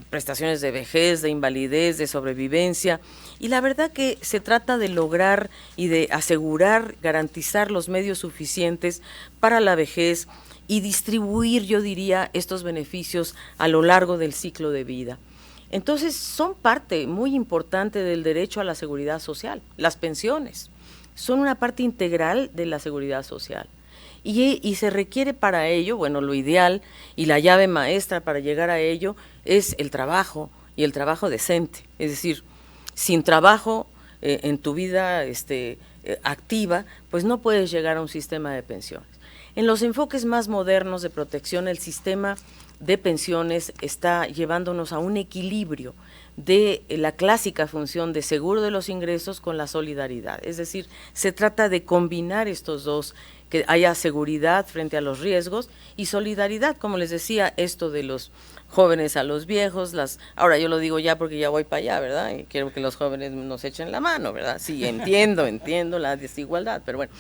prestaciones de vejez, de invalidez, de sobrevivencia, y la verdad que se trata de lograr y de asegurar, garantizar los medios suficientes para la vejez y distribuir, yo diría, estos beneficios a lo largo del ciclo de vida. Entonces, son parte muy importante del derecho a la seguridad social. Las pensiones son una parte integral de la seguridad social. Y se requiere para ello, bueno, lo ideal y la llave maestra para llegar a ello es el trabajo y el trabajo decente. Es decir, sin trabajo en tu vida activa, pues no puedes llegar a un sistema de pensiones. En los enfoques más modernos de protección, el sistema de pensiones está llevándonos a un equilibrio de la clásica función de seguro de los ingresos con la solidaridad. Es decir, se trata de combinar estos dos, que haya seguridad frente a los riesgos y solidaridad, como les decía, esto de los jóvenes a los viejos, ahora yo lo digo ya porque ya voy para allá, ¿verdad? Y quiero que los jóvenes nos echen la mano, ¿verdad? Sí, entiendo la desigualdad, pero bueno.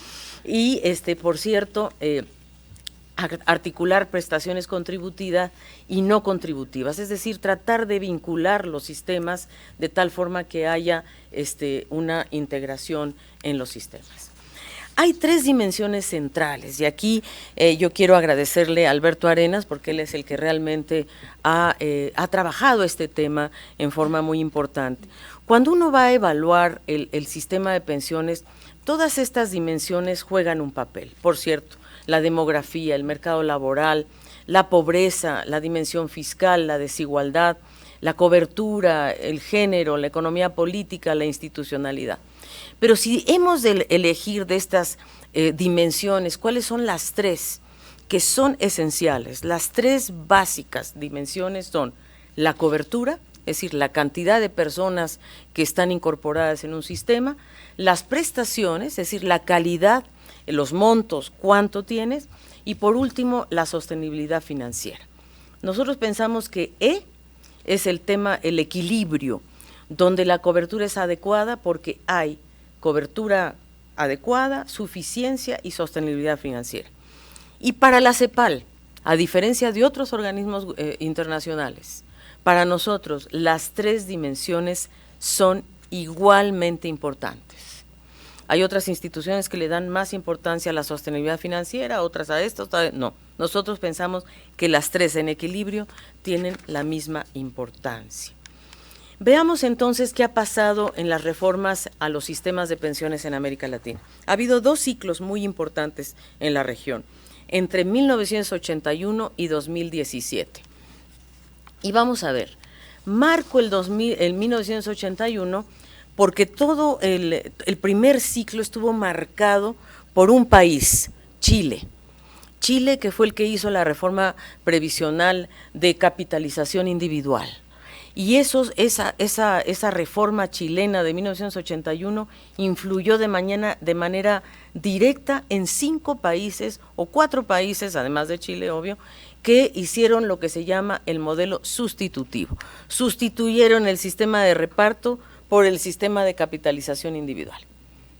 Y por cierto, articular prestaciones contributivas y no contributivas, es decir, tratar de vincular los sistemas de tal forma que haya una integración en los sistemas. Hay tres dimensiones centrales y aquí yo quiero agradecerle a Alberto Arenas porque él es el que realmente ha trabajado este tema en forma muy importante. Cuando uno va a evaluar el sistema de pensiones, todas estas dimensiones juegan un papel. Por cierto, la demografía, el mercado laboral, la pobreza, la dimensión fiscal, la desigualdad, la cobertura, el género, la economía política, la institucionalidad. Pero si hemos de elegir de estas dimensiones, ¿cuáles son las tres que son esenciales? Las tres básicas dimensiones son la cobertura, es decir, la cantidad de personas que están incorporadas en un sistema, las prestaciones, es decir, la calidad, los montos, cuánto tienes, y por último, la sostenibilidad financiera. Nosotros pensamos que es el tema, el equilibrio, donde la cobertura es adecuada porque hay cobertura adecuada, suficiencia y sostenibilidad financiera. Y para la CEPAL, a diferencia de otros organismos internacionales, para nosotros las tres dimensiones son igualmente importantes. Hay otras instituciones que le dan más importancia a la sostenibilidad financiera, otras a esto, no. Nosotros pensamos que las tres en equilibrio tienen la misma importancia. Veamos entonces qué ha pasado en las reformas a los sistemas de pensiones en América Latina. Ha habido dos ciclos muy importantes en la región, entre 1981 y 2017. Y vamos a ver, marco el 1981 porque todo el primer ciclo estuvo marcado por un país, Chile. Chile, que fue el que hizo la reforma previsional de capitalización individual. Y esa reforma chilena de 1981 influyó de manera directa en 5 países o 4 países, además de Chile, obvio, que hicieron lo que se llama el modelo sustitutivo. Sustituyeron el sistema de reparto por el sistema de capitalización individual,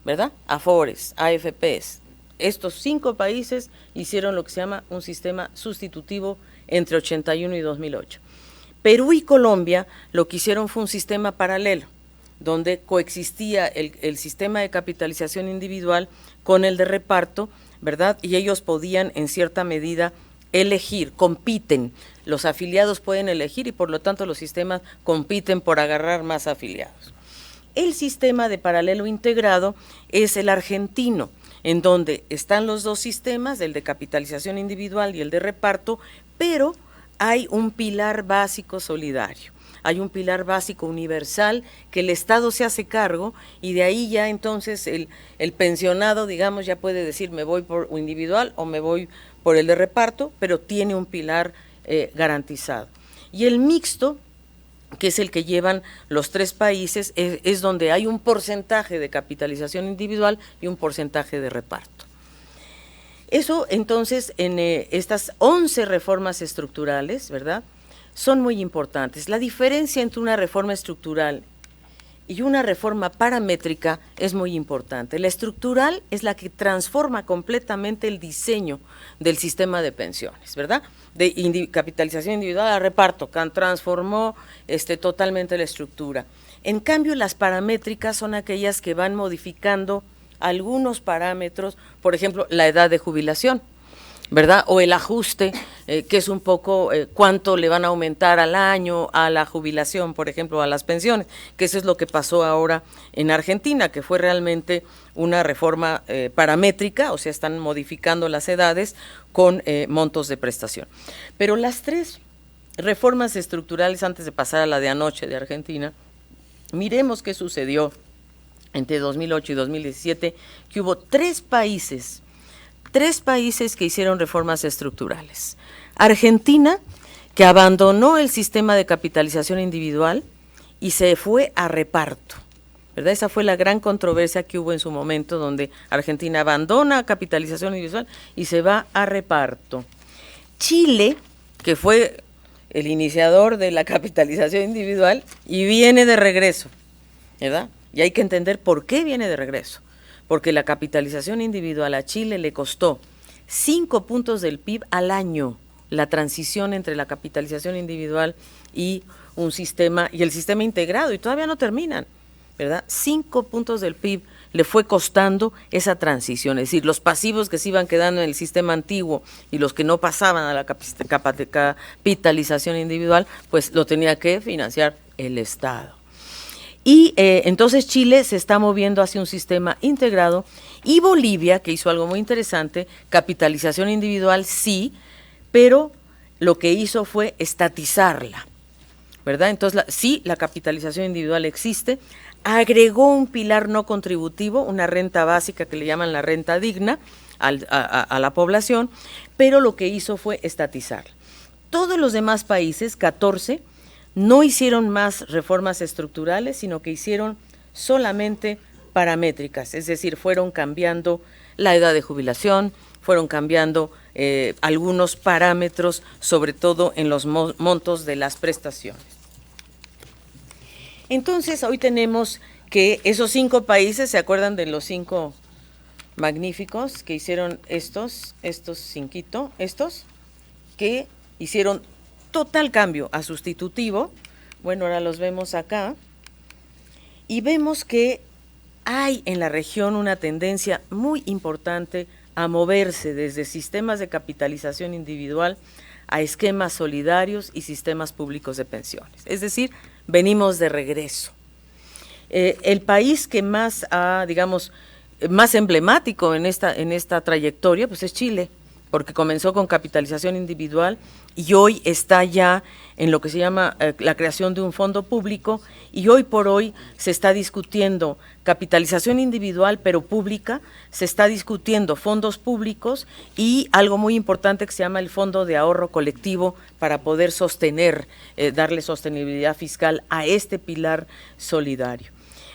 ¿verdad? Afores, AFPs. Estos 5 países hicieron lo que se llama un sistema sustitutivo entre 81 y 2008. Perú y Colombia lo que hicieron fue un sistema paralelo, donde coexistía el sistema de capitalización individual con el de reparto, ¿verdad? Y ellos podían, en cierta medida, elegir, compiten. Los afiliados pueden elegir y, por lo tanto, los sistemas compiten por agarrar más afiliados. El sistema de paralelo integrado es el argentino, en donde están los dos sistemas, el de capitalización individual y el de reparto, pero hay un pilar básico solidario, hay un pilar básico universal que el Estado se hace cargo y de ahí ya entonces el pensionado, digamos, ya puede decir me voy por individual o me voy por el de reparto, pero tiene un pilar garantizado. Y el mixto, que es el que llevan los 3 países, es donde hay un porcentaje de capitalización individual y un porcentaje de reparto. Eso, entonces, en estas 11 reformas estructurales, ¿verdad?, son muy importantes. La diferencia entre una reforma estructural y una reforma paramétrica es muy importante. La estructural es la que transforma completamente el diseño del sistema de pensiones, ¿verdad?, de capitalización individual a reparto, que transformó totalmente la estructura. En cambio, las paramétricas son aquellas que van modificando algunos parámetros, por ejemplo, la edad de jubilación, ¿verdad? O el ajuste, que es un poco cuánto le van a aumentar al año a la jubilación, por ejemplo, a las pensiones, que eso es lo que pasó ahora en Argentina, que fue realmente una reforma paramétrica, o sea, están modificando las edades con montos de prestación. Pero las 3 reformas estructurales, antes de pasar a la de anoche de Argentina, miremos qué sucedió entre 2008 y 2017, que hubo 3 países que hicieron reformas estructurales. Argentina, que abandonó el sistema de capitalización individual y se fue a reparto, ¿verdad? Esa fue la gran controversia que hubo en su momento, donde Argentina abandona capitalización individual y se va a reparto. Chile, que fue el iniciador de la capitalización individual y viene de regreso, ¿verdad? Y hay que entender por qué viene de regreso, porque la capitalización individual a Chile le costó 5 puntos del PIB al año, la transición entre la capitalización individual y un sistema, y el sistema integrado, y todavía no terminan, ¿verdad? 5 puntos del PIB le fue costando esa transición, es decir, los pasivos que se iban quedando en el sistema antiguo y los que no pasaban a la capitalización individual, pues lo tenía que financiar el Estado. Y entonces Chile se está moviendo hacia un sistema integrado y Bolivia, que hizo algo muy interesante, capitalización individual sí, pero lo que hizo fue estatizarla, ¿verdad? Entonces sí, la capitalización individual existe, agregó un pilar no contributivo, una renta básica que le llaman la renta digna a la población, pero lo que hizo fue estatizarla. Todos los demás países, 14, no hicieron más reformas estructurales, sino que hicieron solamente paramétricas, es decir, fueron cambiando la edad de jubilación, fueron cambiando algunos parámetros, sobre todo en los montos de las prestaciones. Entonces, hoy tenemos que esos 5 países, ¿se acuerdan de los 5 magníficos que hicieron estos que hicieron total cambio a sustitutivo? Bueno, ahora los vemos acá y vemos que hay en la región una tendencia muy importante a moverse desde sistemas de capitalización individual a esquemas solidarios y sistemas públicos de pensiones. Es decir, venimos de regreso. El país que más digamos, más emblemático en esta trayectoria, pues es Chile, porque comenzó con capitalización individual y hoy está ya en lo que se llama la creación de un fondo público, y hoy por hoy se está discutiendo capitalización individual pero pública, se está discutiendo fondos públicos y algo muy importante que se llama el fondo de ahorro colectivo para poder sostener, darle sostenibilidad fiscal a este pilar solidario.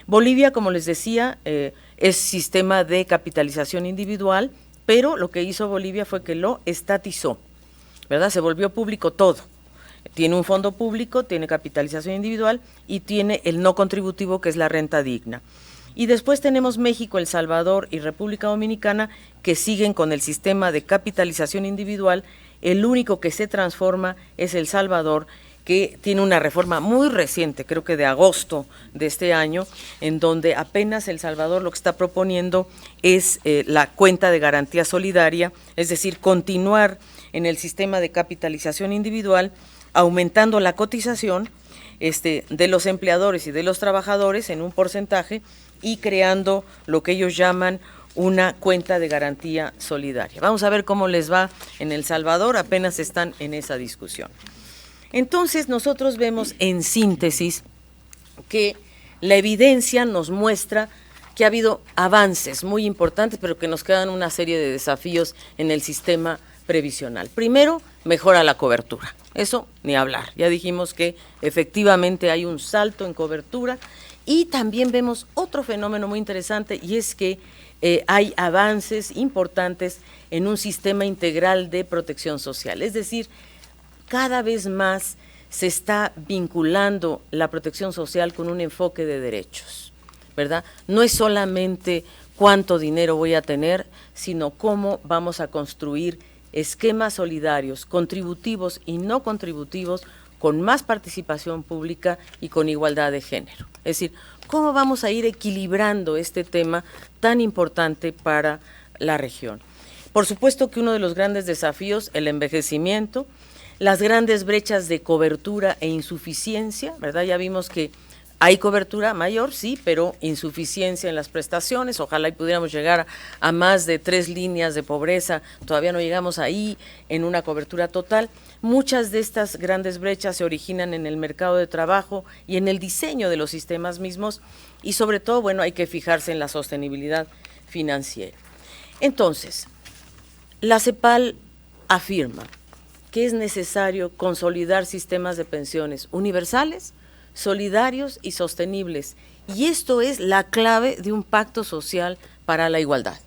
Bolivia, como les decía, es sistema de capitalización individual, pero lo que hizo Bolivia fue que lo estatizó, ¿verdad? Se volvió público todo. Tiene un fondo público, tiene capitalización individual y tiene el no contributivo, que es la renta digna. Y después tenemos México, El Salvador y República Dominicana, que siguen con el sistema de capitalización individual. El único que se transforma es El Salvador, que tiene una reforma muy reciente, creo que de agosto de este año, en donde apenas El Salvador lo que está proponiendo es la cuenta de garantía solidaria, es decir, continuar en el sistema de capitalización individual, aumentando la cotización de los empleadores y de los trabajadores en un porcentaje y creando lo que ellos llaman una cuenta de garantía solidaria. Vamos a ver cómo les va en El Salvador, apenas están en esa discusión. Entonces nosotros vemos en síntesis que la evidencia nos muestra que ha habido avances muy importantes, pero que nos quedan una serie de desafíos en el sistema previsional. Primero, mejora la cobertura, eso ni hablar, ya dijimos que efectivamente hay un salto en cobertura, y también vemos otro fenómeno muy interesante, y es que hay avances importantes en un sistema integral de protección social, es decir, cada vez más se está vinculando la protección social con un enfoque de derechos, ¿verdad? No es solamente cuánto dinero voy a tener, sino cómo vamos a construir esquemas solidarios, contributivos y no contributivos, con más participación pública y con igualdad de género. Es decir, cómo vamos a ir equilibrando este tema tan importante para la región. Por supuesto que uno de los grandes desafíos, el envejecimiento, las grandes brechas de cobertura e insuficiencia, ¿verdad? Ya vimos que hay cobertura mayor, sí, pero insuficiencia en las prestaciones. Ojalá y pudiéramos llegar a más de 3 líneas de pobreza, todavía no llegamos ahí en una cobertura total. Muchas de estas grandes brechas se originan en el mercado de trabajo y en el diseño de los sistemas mismos, y sobre todo, bueno, hay que fijarse en la sostenibilidad financiera. Entonces, la CEPAL afirma que es necesario consolidar sistemas de pensiones universales, solidarios y sostenibles, y esto es la clave de un pacto social para la igualdad.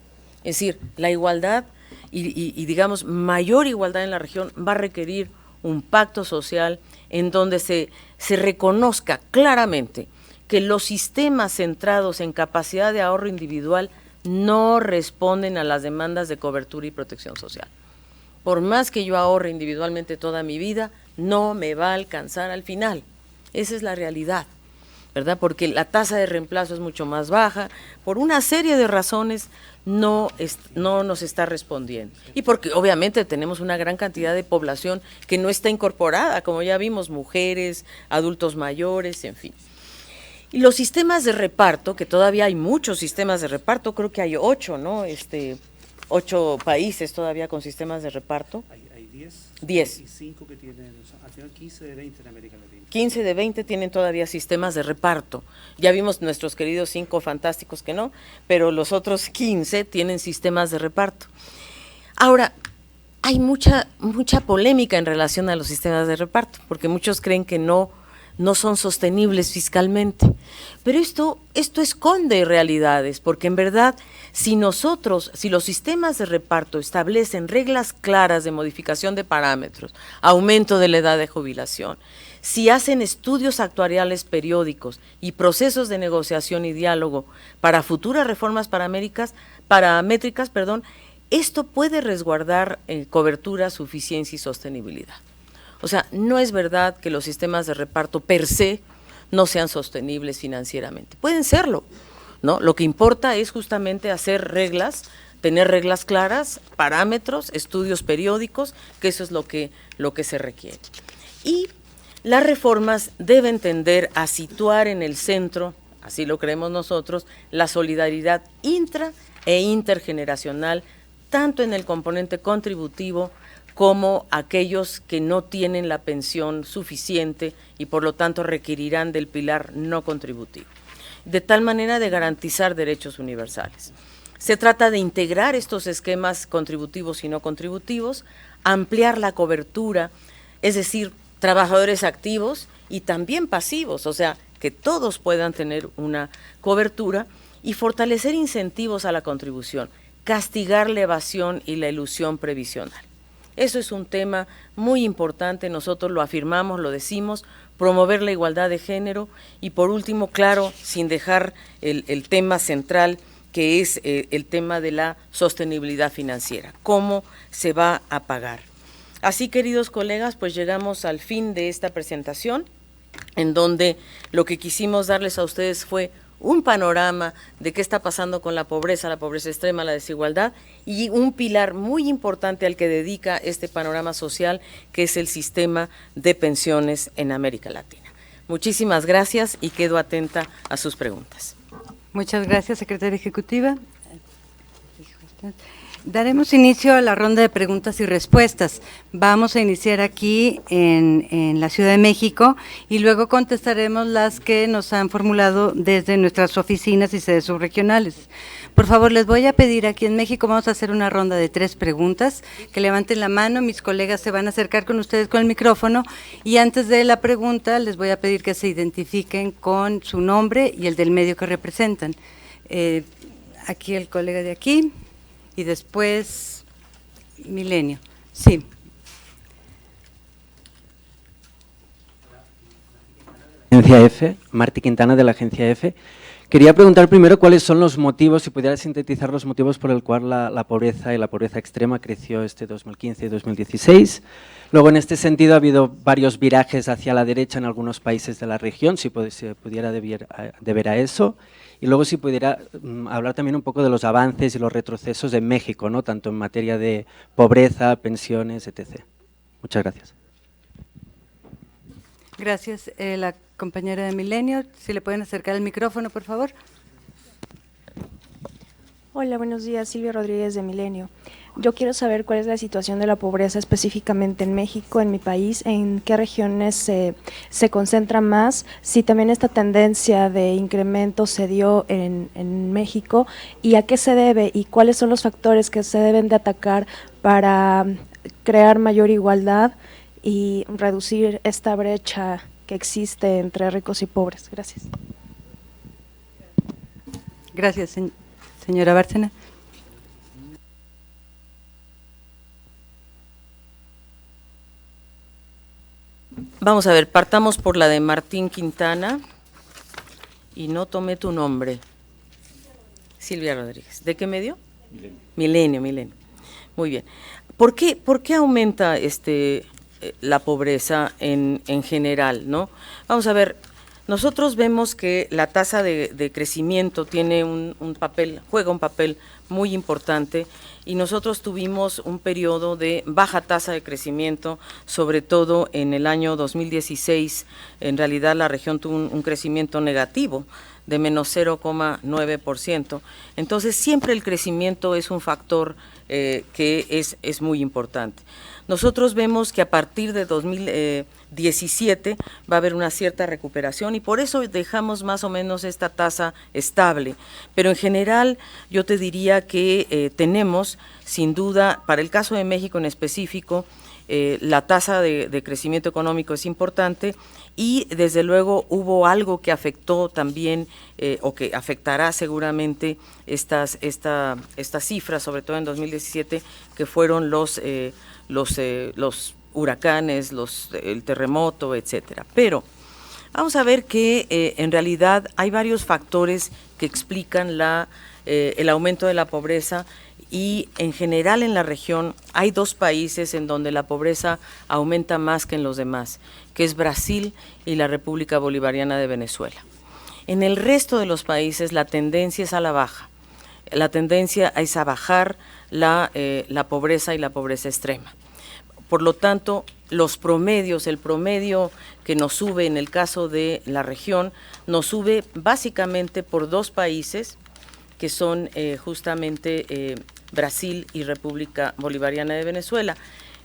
Es decir, la igualdad y digamos mayor igualdad en la región va a requerir un pacto social en donde se reconozca claramente que los sistemas centrados en capacidad de ahorro individual no responden a las demandas de cobertura y protección social. Por más que yo ahorre individualmente toda mi vida, no me va a alcanzar al final. Esa es la realidad, ¿verdad? Porque la tasa de reemplazo es mucho más baja, por una serie de razones no nos está respondiendo. Y porque obviamente tenemos una gran cantidad de población que no está incorporada, como ya vimos, mujeres, adultos mayores, en fin. Y los sistemas de reparto, que todavía hay muchos sistemas de reparto, creo que hay 8, ¿no? 8 países todavía con sistemas de reparto. Hay 10. 10. Y 5 que tienen, al final 15 de 20 en América Latina. 15 de 20 tienen todavía sistemas de reparto. Ya vimos nuestros queridos 5 fantásticos que no, pero los otros 15 tienen sistemas de reparto. Ahora, hay mucha polémica en relación a los sistemas de reparto, porque muchos creen que no son sostenibles fiscalmente. Pero esto esconde realidades, porque en verdad, si los sistemas de reparto establecen reglas claras de modificación de parámetros, aumento de la edad de jubilación, si hacen estudios actuariales periódicos y procesos de negociación y diálogo para futuras reformas paramétricas, esto puede resguardar cobertura, suficiencia y sostenibilidad. O sea, no es verdad que los sistemas de reparto per se no sean sostenibles financieramente. Pueden serlo, ¿no? Lo que importa es justamente hacer reglas tener reglas claras, parámetros, estudios periódicos, que eso es lo que se requiere. Y las reformas deben tender a situar en el centro, así lo creemos nosotros, la solidaridad intra e intergeneracional, tanto en el componente contributivo como aquellos que no tienen la pensión suficiente y por lo tanto requerirán del pilar no contributivo, de tal manera de garantizar derechos universales. Se trata de integrar estos esquemas contributivos y no contributivos, ampliar la cobertura, es decir, trabajadores activos y también pasivos, o sea, que todos puedan tener una cobertura, y fortalecer incentivos a la contribución, castigar la evasión y la elusión previsional. Eso es un tema muy importante, nosotros lo afirmamos, lo decimos, promover la igualdad de género y por último, claro, sin dejar el tema central, que es el tema de la sostenibilidad financiera, cómo se va a pagar. Así, queridos colegas, pues llegamos al fin de esta presentación, en donde lo que quisimos darles a ustedes fue un panorama de qué está pasando con la pobreza extrema, la desigualdad, y un pilar muy importante al que dedica este panorama social, que es el sistema de pensiones en América Latina. Muchísimas gracias y quedo atenta a sus preguntas. Muchas gracias, secretaria ejecutiva. Daremos inicio a la ronda de preguntas y respuestas. Vamos a iniciar aquí en la Ciudad de México y luego contestaremos las que nos han formulado desde nuestras oficinas y sedes subregionales. Por favor, les voy a pedir aquí en México, vamos a hacer una ronda de 3 preguntas, que levanten la mano, mis colegas se van a acercar con ustedes con el micrófono y antes de la pregunta les voy a pedir que se identifiquen con su nombre y el del medio que representan. Aquí el colega de aquí. Y después, Milenio. Sí. Agencia F, Martí Quintana de la Agencia F. Quería preguntar primero cuáles son los motivos, si pudiera sintetizar los motivos por el cual la pobreza y la pobreza extrema creció este 2015 y 2016. Luego, en este sentido, ha habido varios virajes hacia la derecha en algunos países de la región, si pudiera deber a eso. Y luego si pudiera hablar también un poco de los avances y los retrocesos en México, ¿no? Tanto en materia de pobreza, pensiones, etc. Muchas gracias. Gracias. La compañera de Milenio, si le pueden acercar el micrófono, por favor. Hola, buenos días. Silvia Rodríguez de Milenio. Yo quiero saber cuál es la situación de la pobreza específicamente en México, en mi país, en qué regiones se concentra más, si también esta tendencia de incremento se dio en México y a qué se debe y cuáles son los factores que se deben de atacar para crear mayor igualdad y reducir esta brecha que existe entre ricos y pobres. Gracias. Gracias, señora Bárcena. Vamos a ver, partamos por la de Martín Quintana y no tomé tu nombre. Silvia Rodríguez. ¿De qué medio? Milenio. Muy bien. ¿Por qué aumenta la pobreza en general, no? Vamos a ver, nosotros vemos que la tasa de crecimiento tiene juega un papel muy importante y nosotros tuvimos un periodo de baja tasa de crecimiento, sobre todo en el año 2016, en realidad la región tuvo un crecimiento negativo de menos 0,9%, entonces siempre el crecimiento es un factor que es muy importante. Nosotros vemos que a partir de 2017 va a haber una cierta recuperación y por eso dejamos más o menos esta tasa estable, pero en general yo te diría que tenemos sin duda, para el caso de México en específico, la tasa de crecimiento económico es importante y desde luego hubo algo que afectó también o que afectará seguramente estas cifras, sobre todo en 2017, que fueron los huracanes, el terremoto, etcétera. Pero vamos a ver que en realidad hay varios factores que explican el aumento de la pobreza y en general en la región hay 2 países en donde la pobreza aumenta más que en los demás, que es Brasil y la República Bolivariana de Venezuela. En el resto de los países la tendencia es a la baja. la tendencia es a bajar la pobreza y la pobreza extrema. Por lo tanto, los promedios, el promedio que nos sube en el caso de la región, nos sube básicamente por dos países, que son justamente Brasil y República Bolivariana de Venezuela.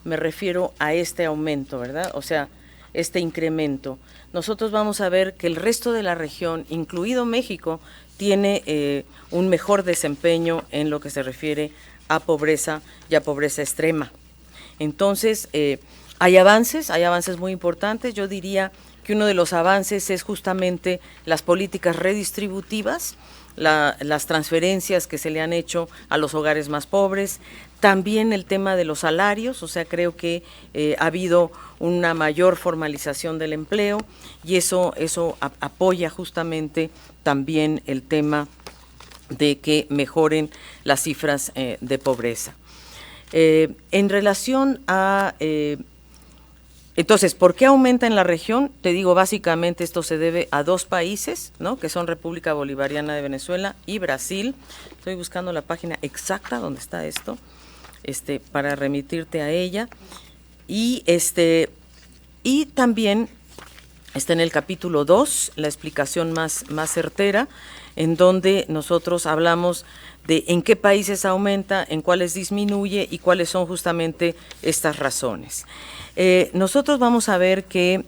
Me refiero a este aumento, ¿verdad? O sea, este incremento. Nosotros vamos a ver que el resto de la región, incluido México, tiene un mejor desempeño en lo que se refiere a pobreza y a pobreza extrema. Entonces, hay avances muy importantes. Yo diría que uno de los avances es justamente las políticas redistributivas, las transferencias que se le han hecho a los hogares más pobres, también el tema de los salarios, o sea, creo que ha habido una mayor formalización del empleo y eso apoya justamente también el tema de que mejoren las cifras de pobreza. En relación a... entonces, ¿por qué aumenta en la región? Te digo, básicamente esto se debe a dos países, ¿no?, que son República Bolivariana de Venezuela y Brasil. Estoy buscando la página exacta donde está esto, para remitirte a ella. Y también está en el capítulo 2, la explicación más certera, en donde nosotros hablamos de en qué países aumenta, en cuáles disminuye y cuáles son justamente estas razones. Nosotros vamos a ver que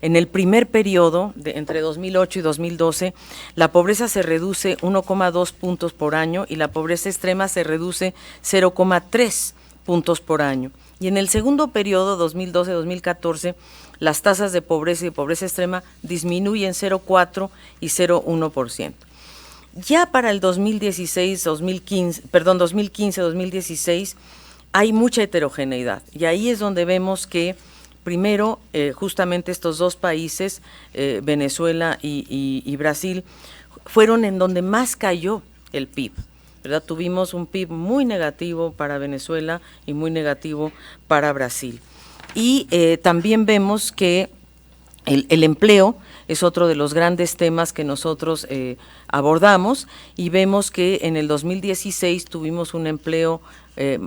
en el primer periodo, entre 2008 y 2012, la pobreza se reduce 1,2 puntos por año y la pobreza extrema se reduce 0,3 puntos por año. Y en el segundo periodo, 2012-2014, las tasas de pobreza y pobreza extrema disminuyen 0,4 y 0,1%. Ya para el 2015-2016 hay mucha heterogeneidad y ahí es donde vemos que primero justamente estos dos países, Venezuela y Brasil, fueron en donde más cayó el PIB, ¿verdad? Tuvimos un PIB muy negativo para Venezuela y muy negativo para Brasil. Y también vemos que el empleo es otro de los grandes temas que nosotros abordamos y vemos que en el 2016 tuvimos un empleo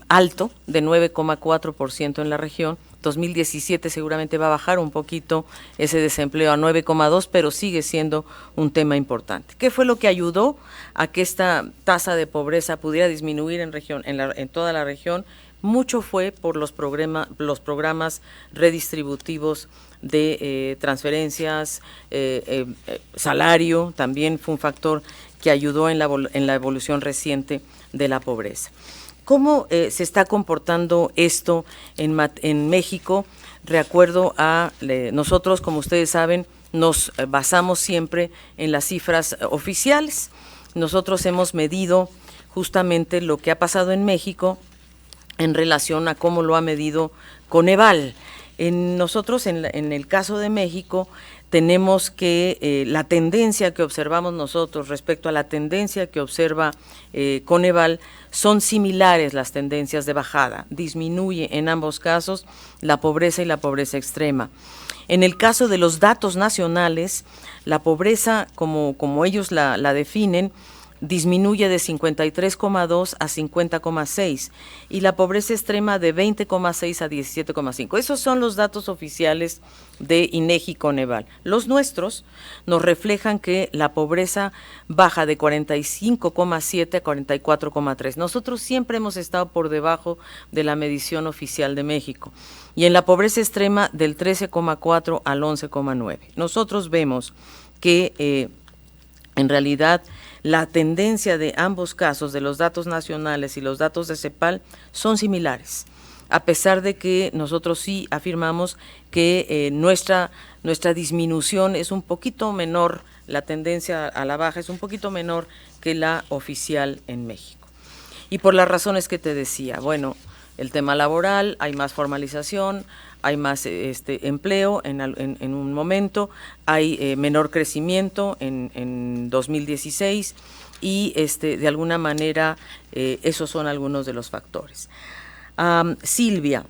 alto de 9,4% en la región. 2017 seguramente va a bajar un poquito ese desempleo a 9,2, pero sigue siendo un tema importante. ¿Qué fue lo que ayudó a que esta tasa de pobreza pudiera disminuir en toda la región? Mucho fue por los programas redistributivos de transferencias, salario, también fue un factor que ayudó en la evolución reciente de la pobreza. ¿Cómo se está comportando esto en México? De acuerdo a nosotros, como ustedes saben, nos basamos siempre en las cifras oficiales. Nosotros hemos medido justamente lo que ha pasado en México en relación a cómo lo ha medido Coneval. Nosotros, en el caso de México, tenemos que la tendencia que observamos nosotros respecto a la tendencia que observa Coneval, son similares las tendencias de bajada. Disminuye en ambos casos la pobreza y la pobreza extrema. En el caso de los datos nacionales, la pobreza, como ellos la definen, disminuye de 53,2 a 50,6 y la pobreza extrema de 20,6 a 17,5. Esos son los datos oficiales de INEGI Coneval. Los nuestros nos reflejan que la pobreza baja de 45,7 a 44,3. Nosotros siempre hemos estado por debajo de la medición oficial de México y en la pobreza extrema del 13,4 al 11,9. Nosotros vemos que en realidad la tendencia de ambos casos, de los datos nacionales y los datos de CEPAL, son similares, a pesar de que nosotros sí afirmamos que nuestra disminución es un poquito menor, la tendencia a la baja es un poquito menor que la oficial en México. Y por las razones que te decía, bueno, el tema laboral, hay más formalización, hay más empleo en un momento, hay menor crecimiento en 2016 y de alguna manera esos son algunos de los factores. Silvia,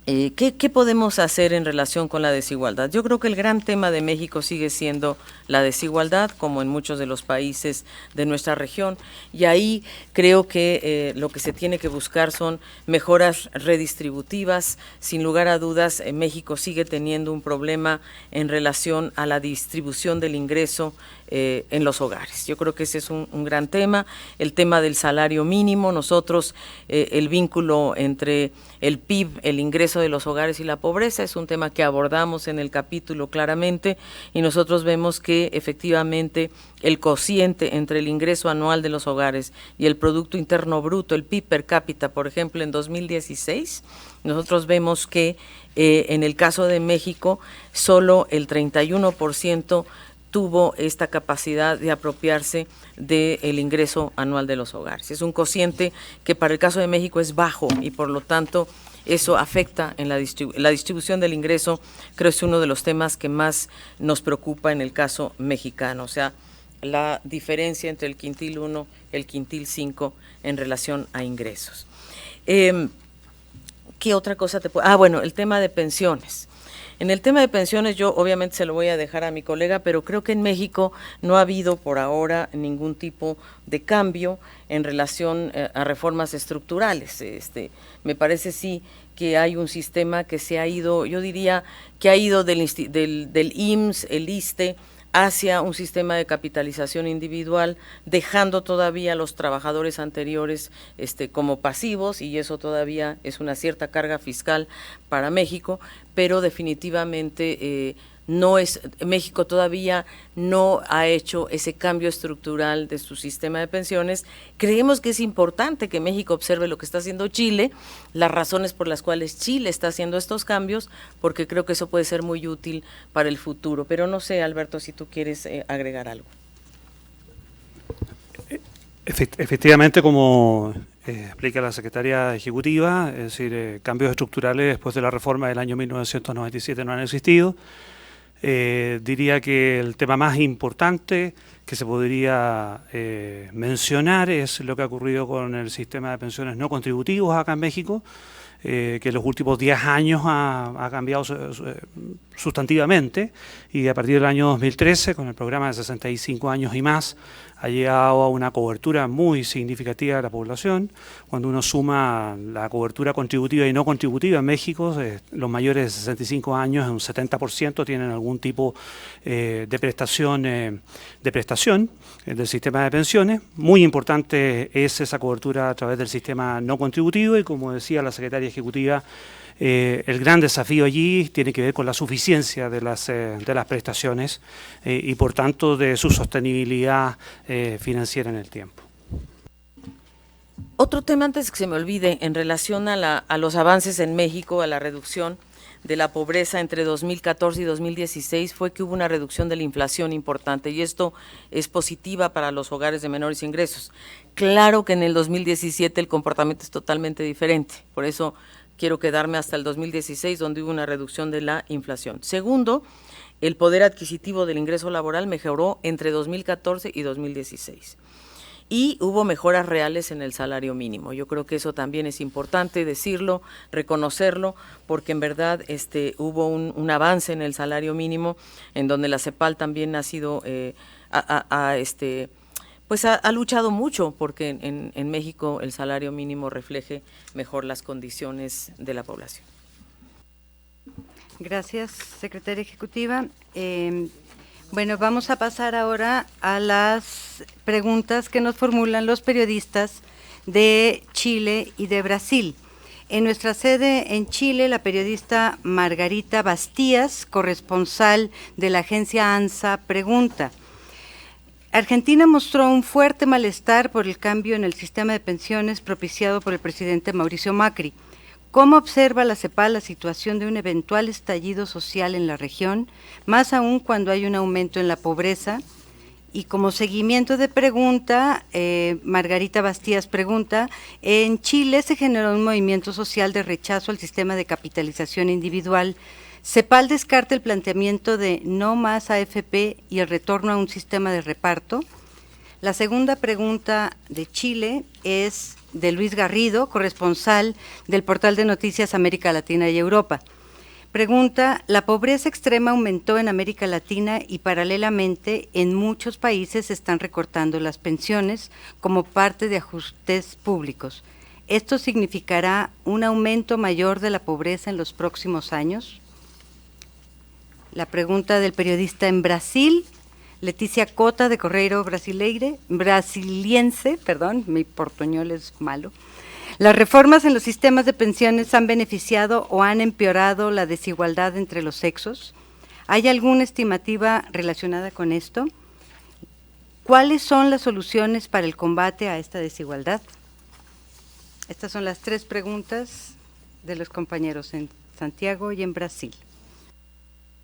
¿Qué podemos hacer en relación con la desigualdad? Yo creo que el gran tema de México sigue siendo la desigualdad, como en muchos de los países de nuestra región, y ahí creo que lo que se tiene que buscar son mejoras redistributivas. Sin lugar a dudas, México sigue teniendo un problema en relación a la distribución del ingreso en los hogares. Yo creo que ese es un gran tema. El tema del salario mínimo, nosotros el vínculo entre el PIB, el ingreso de los hogares y la pobreza es un tema que abordamos en el capítulo claramente, y nosotros vemos que efectivamente el cociente entre el ingreso anual de los hogares y el Producto Interno Bruto, el PIB per cápita, por ejemplo, en 2016, nosotros vemos que en el caso de México solo el 31% tuvo esta capacidad de apropiarse del ingreso anual de los hogares. Es un cociente que para el caso de México es bajo, y por lo tanto eso afecta en la distribución del ingreso. Creo que es uno de los temas que más nos preocupa en el caso mexicano, o sea, la diferencia entre el quintil 1 y el quintil 5 en relación a ingresos. ¿Qué otra cosa te puedo...? Bueno, el tema de pensiones. En el tema de pensiones yo obviamente se lo voy a dejar a mi colega, pero creo que en México no ha habido por ahora ningún tipo de cambio en relación a reformas estructurales. Me parece sí que hay un sistema que se ha ido, yo diría que ha ido del IMSS, el ISSSTE, hacia un sistema de capitalización individual, dejando todavía a los trabajadores anteriores como pasivos, y eso todavía es una cierta carga fiscal para México, pero definitivamente México todavía no ha hecho ese cambio estructural de su sistema de pensiones. Creemos que es importante que México observe lo que está haciendo Chile, las razones por las cuales Chile está haciendo estos cambios, porque creo que eso puede ser muy útil para el futuro. Pero no sé, Alberto, si tú quieres agregar algo. Efectivamente, como explica la Secretaria Ejecutiva, es decir, cambios estructurales después de la reforma del año 1997 no han existido. Diría que el tema más importante que se podría mencionar es lo que ha ocurrido con el sistema de pensiones no contributivos acá en México, que en los últimos 10 años ha cambiado sustantivamente, y a partir del año 2013, con el programa de 65 años y más, ha llegado a una cobertura muy significativa de la población. Cuando uno suma la cobertura contributiva y no contributiva en México, los mayores de 65 años, un 70% tienen algún tipo de prestación del sistema de pensiones. Muy importante es esa cobertura a través del sistema no contributivo, y como decía la Secretaria Ejecutiva, el gran desafío allí tiene que ver con la suficiencia de las prestaciones y por tanto de su sostenibilidad financiera en el tiempo. Otro tema, antes que se me olvide, en relación a los avances en México, a la reducción de la pobreza entre 2014 y 2016, fue que hubo una reducción de la inflación importante, y esto es positiva para los hogares de menores ingresos. Claro que en el 2017 el comportamiento es totalmente diferente, por eso quiero quedarme hasta el 2016, donde hubo una reducción de la inflación. Segundo, el poder adquisitivo del ingreso laboral mejoró entre 2014 y 2016. Y hubo mejoras reales en el salario mínimo. Yo creo que eso también es importante decirlo, reconocerlo, porque en verdad hubo un avance en el salario mínimo, en donde la CEPAL también ha sido, ha luchado mucho porque en México el salario mínimo refleje mejor las condiciones de la población. Gracias, Secretaria Ejecutiva. Bueno, vamos a pasar ahora a las preguntas que nos formulan los periodistas de Chile y de Brasil. En nuestra sede en Chile, la periodista Margarita Bastías, corresponsal de la agencia ANSA, pregunta: Argentina mostró un fuerte malestar por el cambio en el sistema de pensiones propiciado por el presidente Mauricio Macri. ¿Cómo observa la CEPAL la situación de un eventual estallido social en la región, más aún cuando hay un aumento en la pobreza? Y como seguimiento de pregunta, Margarita Bastías pregunta: en Chile se generó un movimiento social de rechazo al sistema de capitalización individual. ¿CEPAL descarta el planteamiento de no más AFP y el retorno a un sistema de reparto? La segunda pregunta de Chile es: de Luis Garrido, corresponsal del portal de noticias América Latina y Europa. Pregunta, la pobreza extrema aumentó en América Latina y paralelamente en muchos países se están recortando las pensiones como parte de ajustes públicos. ¿Esto significará un aumento mayor de la pobreza en los próximos años? La pregunta del periodista en Brasil, Leticia Cota de Correio Brasiliense, mi portuñol es malo. ¿Las reformas en los sistemas de pensiones han beneficiado o han empeorado la desigualdad entre los sexos? ¿Hay alguna estimativa relacionada con esto? ¿Cuáles son las soluciones para el combate a esta desigualdad? Estas son las 3 preguntas de los compañeros en Santiago y en Brasil.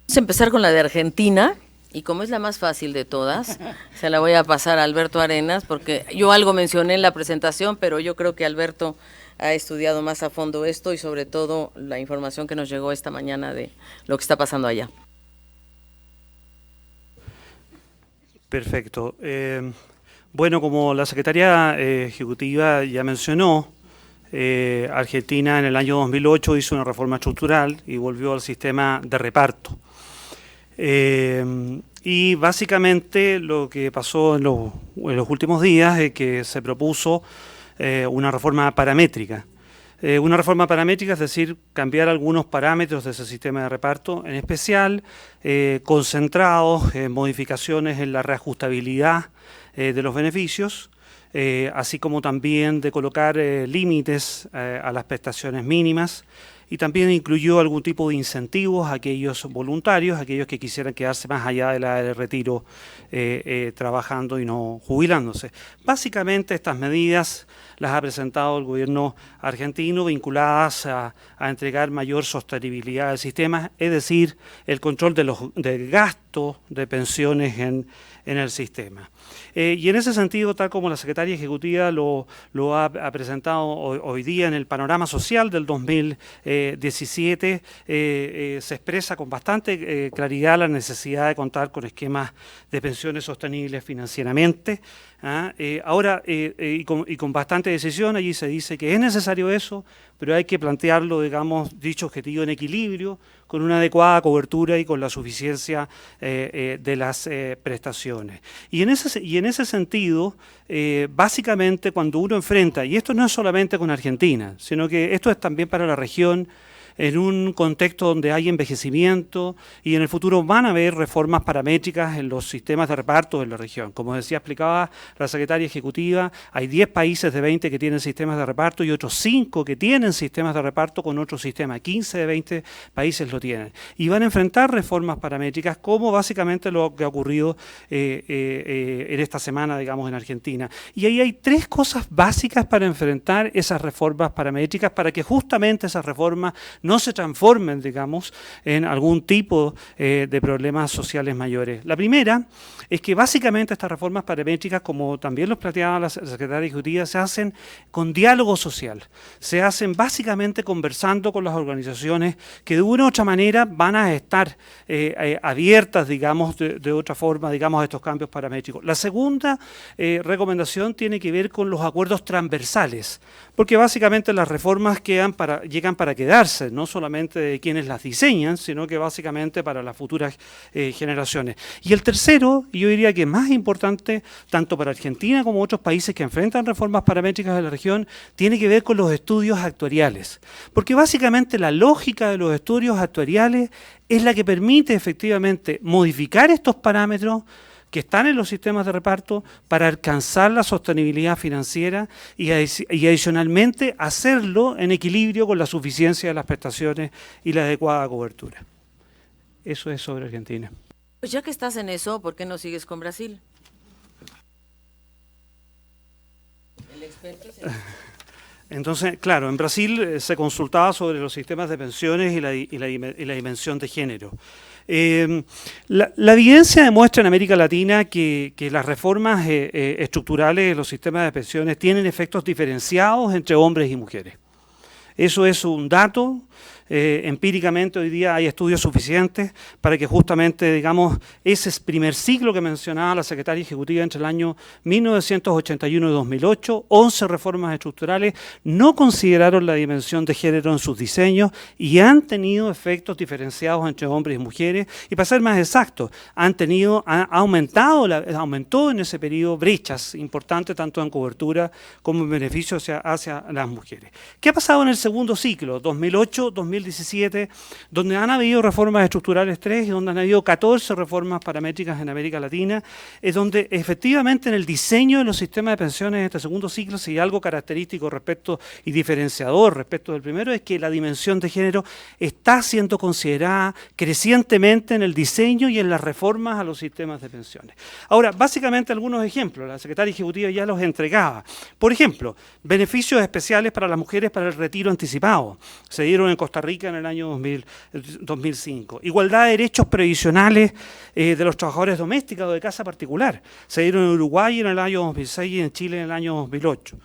Vamos a empezar con la de Argentina, y como es la más fácil de todas, se la voy a pasar a Alberto Arenas, porque yo algo mencioné en la presentación, pero yo creo que Alberto ha estudiado más a fondo esto y sobre todo la información que nos llegó esta mañana de lo que está pasando allá. Perfecto. Bueno, como la Secretaría Ejecutiva ya mencionó, Argentina en el año 2008 hizo una reforma estructural y volvió al sistema de reparto. Y básicamente lo que pasó en los últimos días es que se propuso una reforma paramétrica. Una reforma paramétrica, es decir, cambiar algunos parámetros de ese sistema de reparto, en especial concentrados en modificaciones en la reajustabilidad de los beneficios, así como también de colocar límites a las prestaciones mínimas, y también incluyó algún tipo de incentivos a aquellos voluntarios, aquellos que quisieran quedarse más allá de la edad de retiro trabajando y no jubilándose. Básicamente estas medidas las ha presentado el gobierno argentino vinculadas a entregar mayor sostenibilidad al sistema, es decir, el control del gasto de pensiones en el sistema. Y en ese sentido, tal como la Secretaría Ejecutiva lo ha presentado hoy día en el panorama social del 2017, se expresa con bastante claridad la necesidad de contar con esquemas de pensiones sostenibles financieramente. Ahora, y con bastante decisión, allí se dice que es necesario eso, pero hay que plantearlo, digamos, dicho objetivo en equilibrio, con una adecuada cobertura y con la suficiencia de las prestaciones. Y en ese sentido, básicamente cuando uno enfrenta, y esto no es solamente con Argentina, sino que esto es también para la región, en un contexto donde hay envejecimiento y en el futuro van a haber reformas paramétricas en los sistemas de reparto en la región. Como decía, explicaba la Secretaria Ejecutiva, hay 10 países de 20 que tienen sistemas de reparto y otros 5 que tienen sistemas de reparto con otro sistema. 15 de 20 países lo tienen. Y van a enfrentar reformas paramétricas como básicamente lo que ha ocurrido en esta semana, digamos, en Argentina. Y ahí hay 3 cosas básicas para enfrentar esas reformas paramétricas para que justamente esas reformas no se transformen, digamos, en algún tipo de problemas sociales mayores. La primera es que básicamente estas reformas paramétricas, como también los planteaba la Secretaria Ejecutiva, se hacen con diálogo social, se hacen básicamente conversando con las organizaciones que de una u otra manera van a estar abiertas, digamos, de otra forma, digamos, a estos cambios paramétricos. La segunda recomendación tiene que ver con los acuerdos transversales, porque básicamente las reformas llegan para quedarse, no solamente de quienes las diseñan, sino que básicamente para las futuras generaciones. Y el tercero, yo diría que más importante, tanto para Argentina como otros países que enfrentan reformas paramétricas de la región, tiene que ver con los estudios actuariales. Porque básicamente la lógica de los estudios actuariales es la que permite efectivamente modificar estos parámetros que están en los sistemas de reparto para alcanzar la sostenibilidad financiera y adicionalmente hacerlo en equilibrio con la suficiencia de las prestaciones y la adecuada cobertura. Eso es sobre Argentina. Pues ya que estás en eso, ¿por qué no sigues con Brasil? El experto Entonces, claro, en Brasil se consultaba sobre los sistemas de pensiones y la dimensión de género. La evidencia demuestra en América Latina que las reformas estructurales de los sistemas de pensiones tienen efectos diferenciados entre hombres y mujeres. Eso es un dato empíricamente hoy día hay estudios suficientes para que justamente, digamos, ese primer ciclo que mencionaba la secretaria ejecutiva entre el año 1981 y 2008, 11 reformas estructurales no consideraron la dimensión de género en sus diseños y han tenido efectos diferenciados entre hombres y mujeres, y para ser más exacto, aumentó en ese periodo brechas importantes tanto en cobertura como en beneficio hacia las mujeres. ¿Qué ha pasado en el segundo ciclo, 2008-2017, donde han habido reformas estructurales 3 y donde han habido 14 reformas paramétricas en América Latina, es donde efectivamente en el diseño de los sistemas de pensiones en este segundo ciclo, si hay algo característico respecto y diferenciador respecto del primero, es que la dimensión de género está siendo considerada crecientemente en el diseño y en las reformas a los sistemas de pensiones. Ahora, básicamente algunos ejemplos, la secretaria ejecutiva ya los entregaba. Por ejemplo, beneficios especiales para las mujeres para el retiro anticipado. Se dieron en Costa Rica en el año 2005. Igualdad de derechos previsionales de los trabajadores domésticos o de casa particular. Se dieron en Uruguay en el año 2006 y en Chile en el año 2008.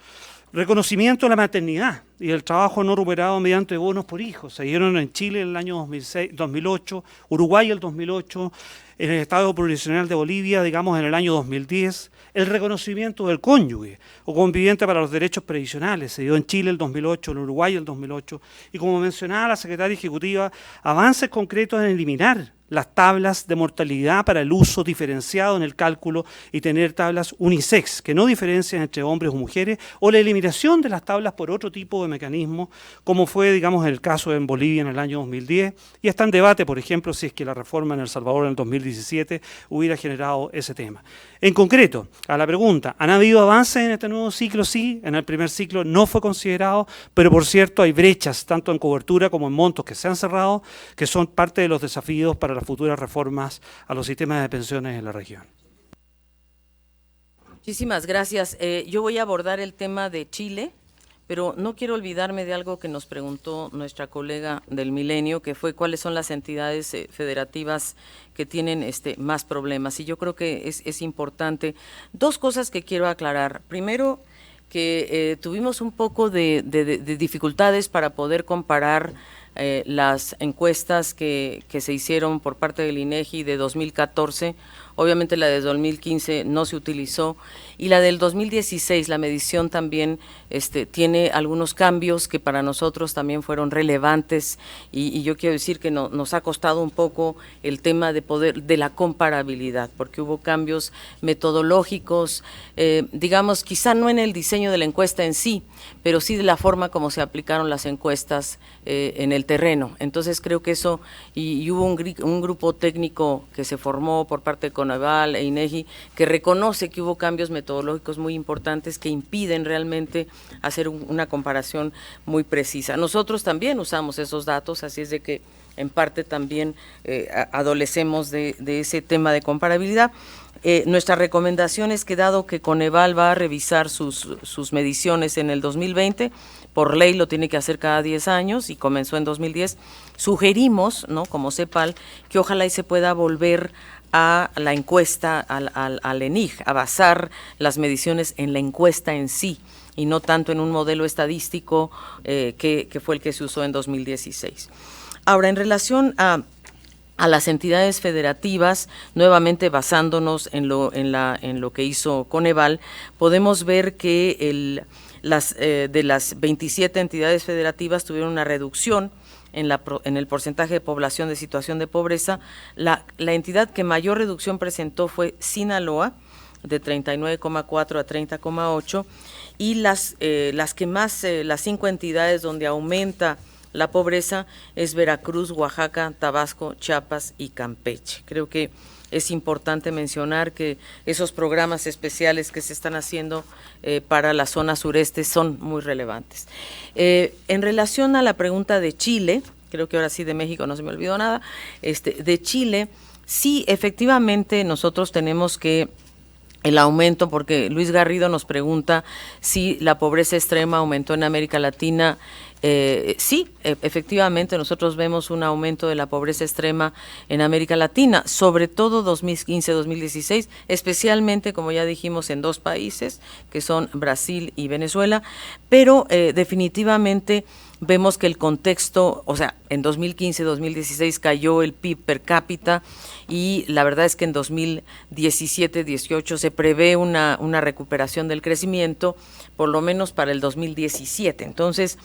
Reconocimiento de la maternidad y el trabajo no remunerado mediante bonos por hijos. Se dieron en Chile en el año 2008, Uruguay el 2008, en el Estado Plurinacional de Bolivia, digamos, en el año 2010. El reconocimiento del cónyuge o conviviente para los derechos previsionales. Se dio en Chile el 2008, en Uruguay el 2008. Y como mencionaba la secretaria ejecutiva, avances concretos en eliminar las tablas de mortalidad para el uso diferenciado en el cálculo y tener tablas unisex, que no diferencian entre hombres o mujeres, o la eliminación de las tablas por otro tipo de mecanismo, como fue, digamos, el caso en Bolivia en el año 2010, y está en debate, por ejemplo, si es que la reforma en El Salvador en el 2017 hubiera generado ese tema. En concreto, a la pregunta, ¿han habido avances en este nuevo ciclo? Sí, en el primer ciclo no fue considerado, pero por cierto hay brechas, tanto en cobertura como en montos que se han cerrado, que son parte de los desafíos para las futuras reformas a los sistemas de pensiones en la región. Muchísimas gracias. Yo voy a abordar el tema de Chile, pero no quiero olvidarme de algo que nos preguntó nuestra colega del Milenio, que fue cuáles son las entidades federativas que tienen más problemas. Y yo creo que es importante. Dos cosas que quiero aclarar. Primero, que tuvimos un poco de dificultades para poder comparar las encuestas que se hicieron por parte del INEGI de 2014, obviamente la de 2015 no se utilizó, y la del 2016, la medición también tiene algunos cambios que para nosotros también fueron relevantes, y yo quiero decir que nos ha costado un poco el tema de la comparabilidad, porque hubo cambios metodológicos, digamos, quizá no en el diseño de la encuesta en sí, pero sí de la forma como se aplicaron las encuestas en el terreno. Entonces creo que eso, y hubo un grupo técnico que se formó por parte de Coneval e INEGI, que reconoce que hubo cambios metodológicos muy importantes que impiden realmente hacer una comparación muy precisa. Nosotros también usamos esos datos, así es de que en parte también adolecemos de ese tema de comparabilidad. Nuestra recomendación es que, dado que Coneval va a revisar sus mediciones en el 2020, por ley lo tiene que hacer cada 10 años y comenzó en 2010, sugerimos, ¿no?, como CEPAL, que ojalá y se pueda volver a la encuesta, al ENIG, a basar las mediciones en la encuesta en sí y no tanto en un modelo estadístico que fue el que se usó en 2016. Ahora, en relación a las entidades federativas, nuevamente basándonos en lo que hizo Coneval, podemos ver que de las 27 entidades federativas tuvieron una reducción en el porcentaje de población de situación de pobreza. La entidad que mayor reducción presentó fue Sinaloa, de 39,4 a 30,8, y las que más, las 5 entidades donde aumenta la pobreza es Veracruz, Oaxaca, Tabasco, Chiapas y Campeche. Creo que es importante mencionar que esos programas especiales que se están haciendo para la zona sureste son muy relevantes. En relación a la pregunta de Chile, creo que ahora sí de México no se me olvidó nada, de Chile, sí, efectivamente nosotros tenemos que el aumento, porque Luis Garrido nos pregunta si la pobreza extrema aumentó en América Latina. Sí, efectivamente nosotros vemos un aumento de la pobreza extrema en América Latina, sobre todo 2015-2016, especialmente, como ya dijimos, en 2 países, que son Brasil y Venezuela, pero definitivamente vemos que el contexto, o sea, en 2015-2016 cayó el PIB per cápita y la verdad es que en 2017-18 se prevé una recuperación del crecimiento, por lo menos para el 2017. Entonces,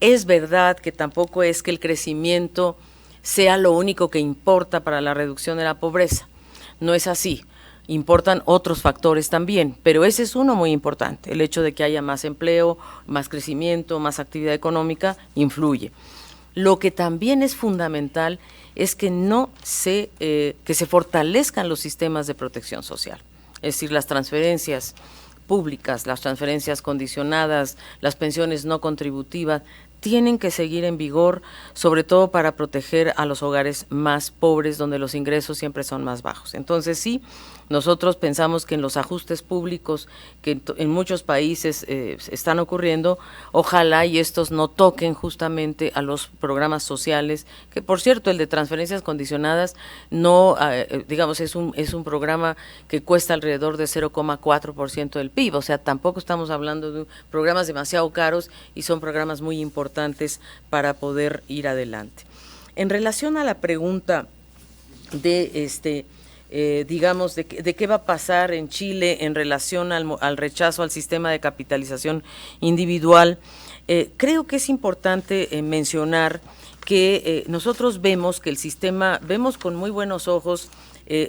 es verdad que tampoco es que el crecimiento sea lo único que importa para la reducción de la pobreza, no es así. Importan otros factores también, pero ese es uno muy importante, el hecho de que haya más empleo, más crecimiento, más actividad económica, influye. Lo que también es fundamental es que que se fortalezcan los sistemas de protección social, es decir, las transferencias públicas, las transferencias condicionadas, las pensiones no contributivas, tienen que seguir en vigor, sobre todo para proteger a los hogares más pobres, donde los ingresos siempre son más bajos. Entonces sí, nosotros pensamos que en los ajustes públicos que en muchos países están ocurriendo, ojalá y estos no toquen justamente a los programas sociales, que por cierto el de transferencias condicionadas no, digamos, es un programa que cuesta alrededor de 0,4% del PIB, o sea, tampoco estamos hablando de programas demasiado caros y son programas muy importantes para poder ir adelante. En relación a la pregunta de digamos, de qué va a pasar en Chile en relación al rechazo al sistema de capitalización individual, creo que es importante mencionar que nosotros vemos que el sistema, vemos con muy buenos ojos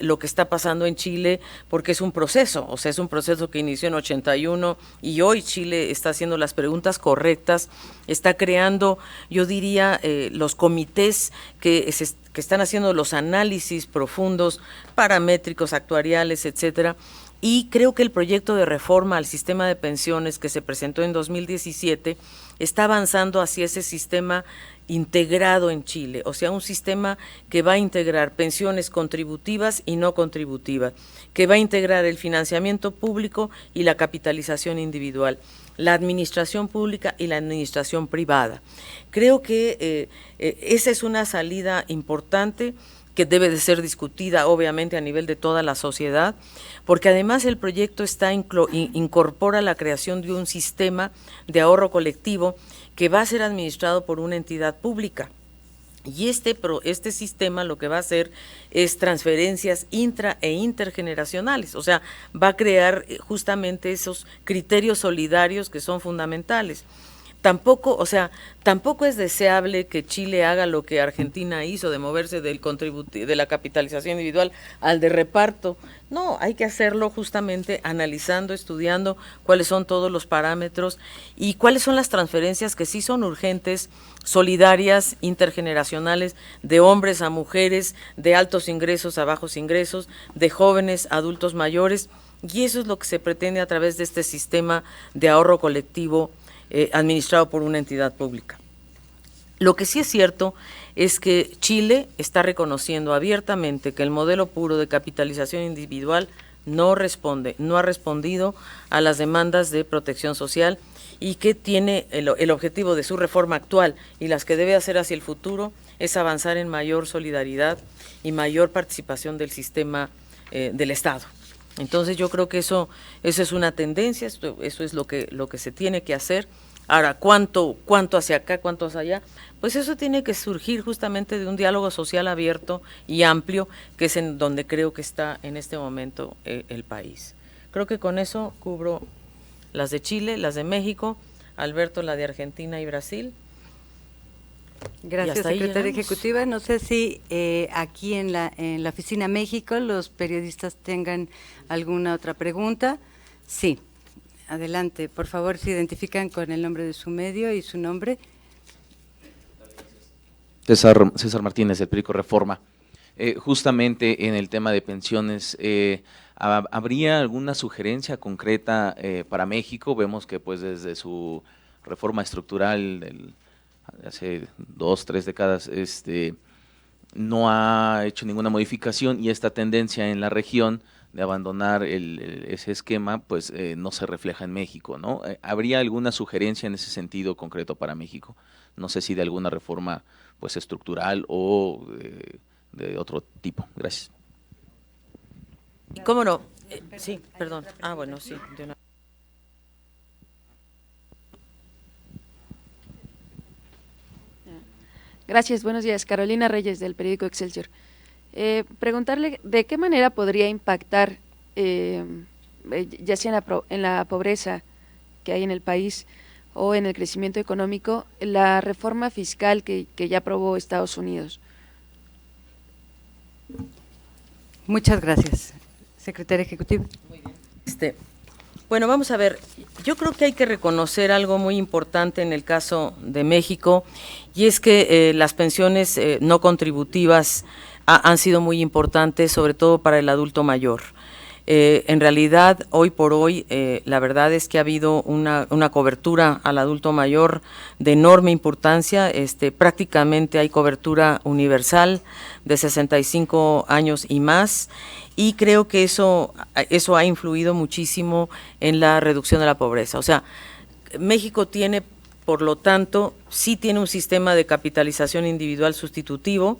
lo que está pasando en Chile, porque es un proceso, o sea, es un proceso que inició en 81 y hoy Chile está haciendo las preguntas correctas, está creando, yo diría, los comités que están haciendo los análisis profundos, paramétricos, actuariales, etcétera, y creo que el proyecto de reforma al sistema de pensiones que se presentó en 2017 está avanzando hacia ese sistema integrado en Chile, o sea, un sistema que va a integrar pensiones contributivas y no contributivas, que va a integrar el financiamiento público y la capitalización individual, la administración pública y la administración privada. Creo que esa es una salida importante que debe de ser discutida obviamente a nivel de toda la sociedad, porque además el proyecto incorpora la creación de un sistema de ahorro colectivo que va a ser administrado por una entidad pública. Y este sistema lo que va a hacer es transferencias intra e intergeneracionales, o sea, va a crear justamente esos criterios solidarios que son fundamentales. Tampoco es deseable que Chile haga lo que Argentina hizo, de moverse de la capitalización individual al de reparto. No, hay que hacerlo justamente analizando, estudiando cuáles son todos los parámetros y cuáles son las transferencias que sí son urgentes, solidarias, intergeneracionales, de hombres a mujeres, de altos ingresos a bajos ingresos, de jóvenes a adultos mayores, y eso es lo que se pretende a través de este sistema de ahorro colectivo administrado por una entidad pública. Lo que sí es cierto es que Chile está reconociendo abiertamente que el modelo puro de capitalización individual no ha respondido a las demandas de protección social y que tiene el objetivo de su reforma actual y las que debe hacer hacia el futuro es avanzar en mayor solidaridad y mayor participación del sistema del Estado. Entonces yo creo que eso es una tendencia, eso es lo que se tiene que hacer. Ahora, ¿cuánto hacia acá, cuánto hacia allá? Pues eso tiene que surgir justamente de un diálogo social abierto y amplio, que es en donde creo que está en este momento el país. Creo que con eso cubro las de Chile, las de México, Alberto, la de Argentina y Brasil. Gracias, secretaria ejecutiva. No sé si aquí en la Oficina México los periodistas tengan alguna otra pregunta. Sí, adelante. Por favor, se identifican con el nombre de su medio y su nombre. César Martínez, del periódico Reforma. Justamente en el tema de pensiones, ¿habría alguna sugerencia concreta para México? Vemos que pues desde su reforma estructural hace 2, 3 décadas, no ha hecho ninguna modificación y esta tendencia en la región de abandonar ese esquema, pues no se refleja en México, ¿no? ¿Habría alguna sugerencia en ese sentido concreto para México? No sé si de alguna reforma pues estructural o de otro tipo. Gracias. ¿Cómo no? Sí, perdón. Bueno, sí. De una... Gracias, buenos días. Carolina Reyes, del periódico Excelsior. Preguntarle de qué manera podría impactar, ya sea en la pobreza que hay en el país o en el crecimiento económico, la reforma fiscal que ya aprobó Estados Unidos. Muchas gracias, secretaria ejecutiva. Bueno, vamos a ver, yo creo que hay que reconocer algo muy importante en el caso de México, y es que las pensiones no contributivas han sido muy importantes, sobre todo para el adulto mayor. En realidad, hoy por hoy, la verdad es que ha habido una cobertura al adulto mayor de enorme importancia. Prácticamente hay cobertura universal de 65 años y más, y creo que eso ha influido muchísimo en la reducción de la pobreza. O sea, México tiene, por lo tanto, sí tiene un sistema de capitalización individual sustitutivo,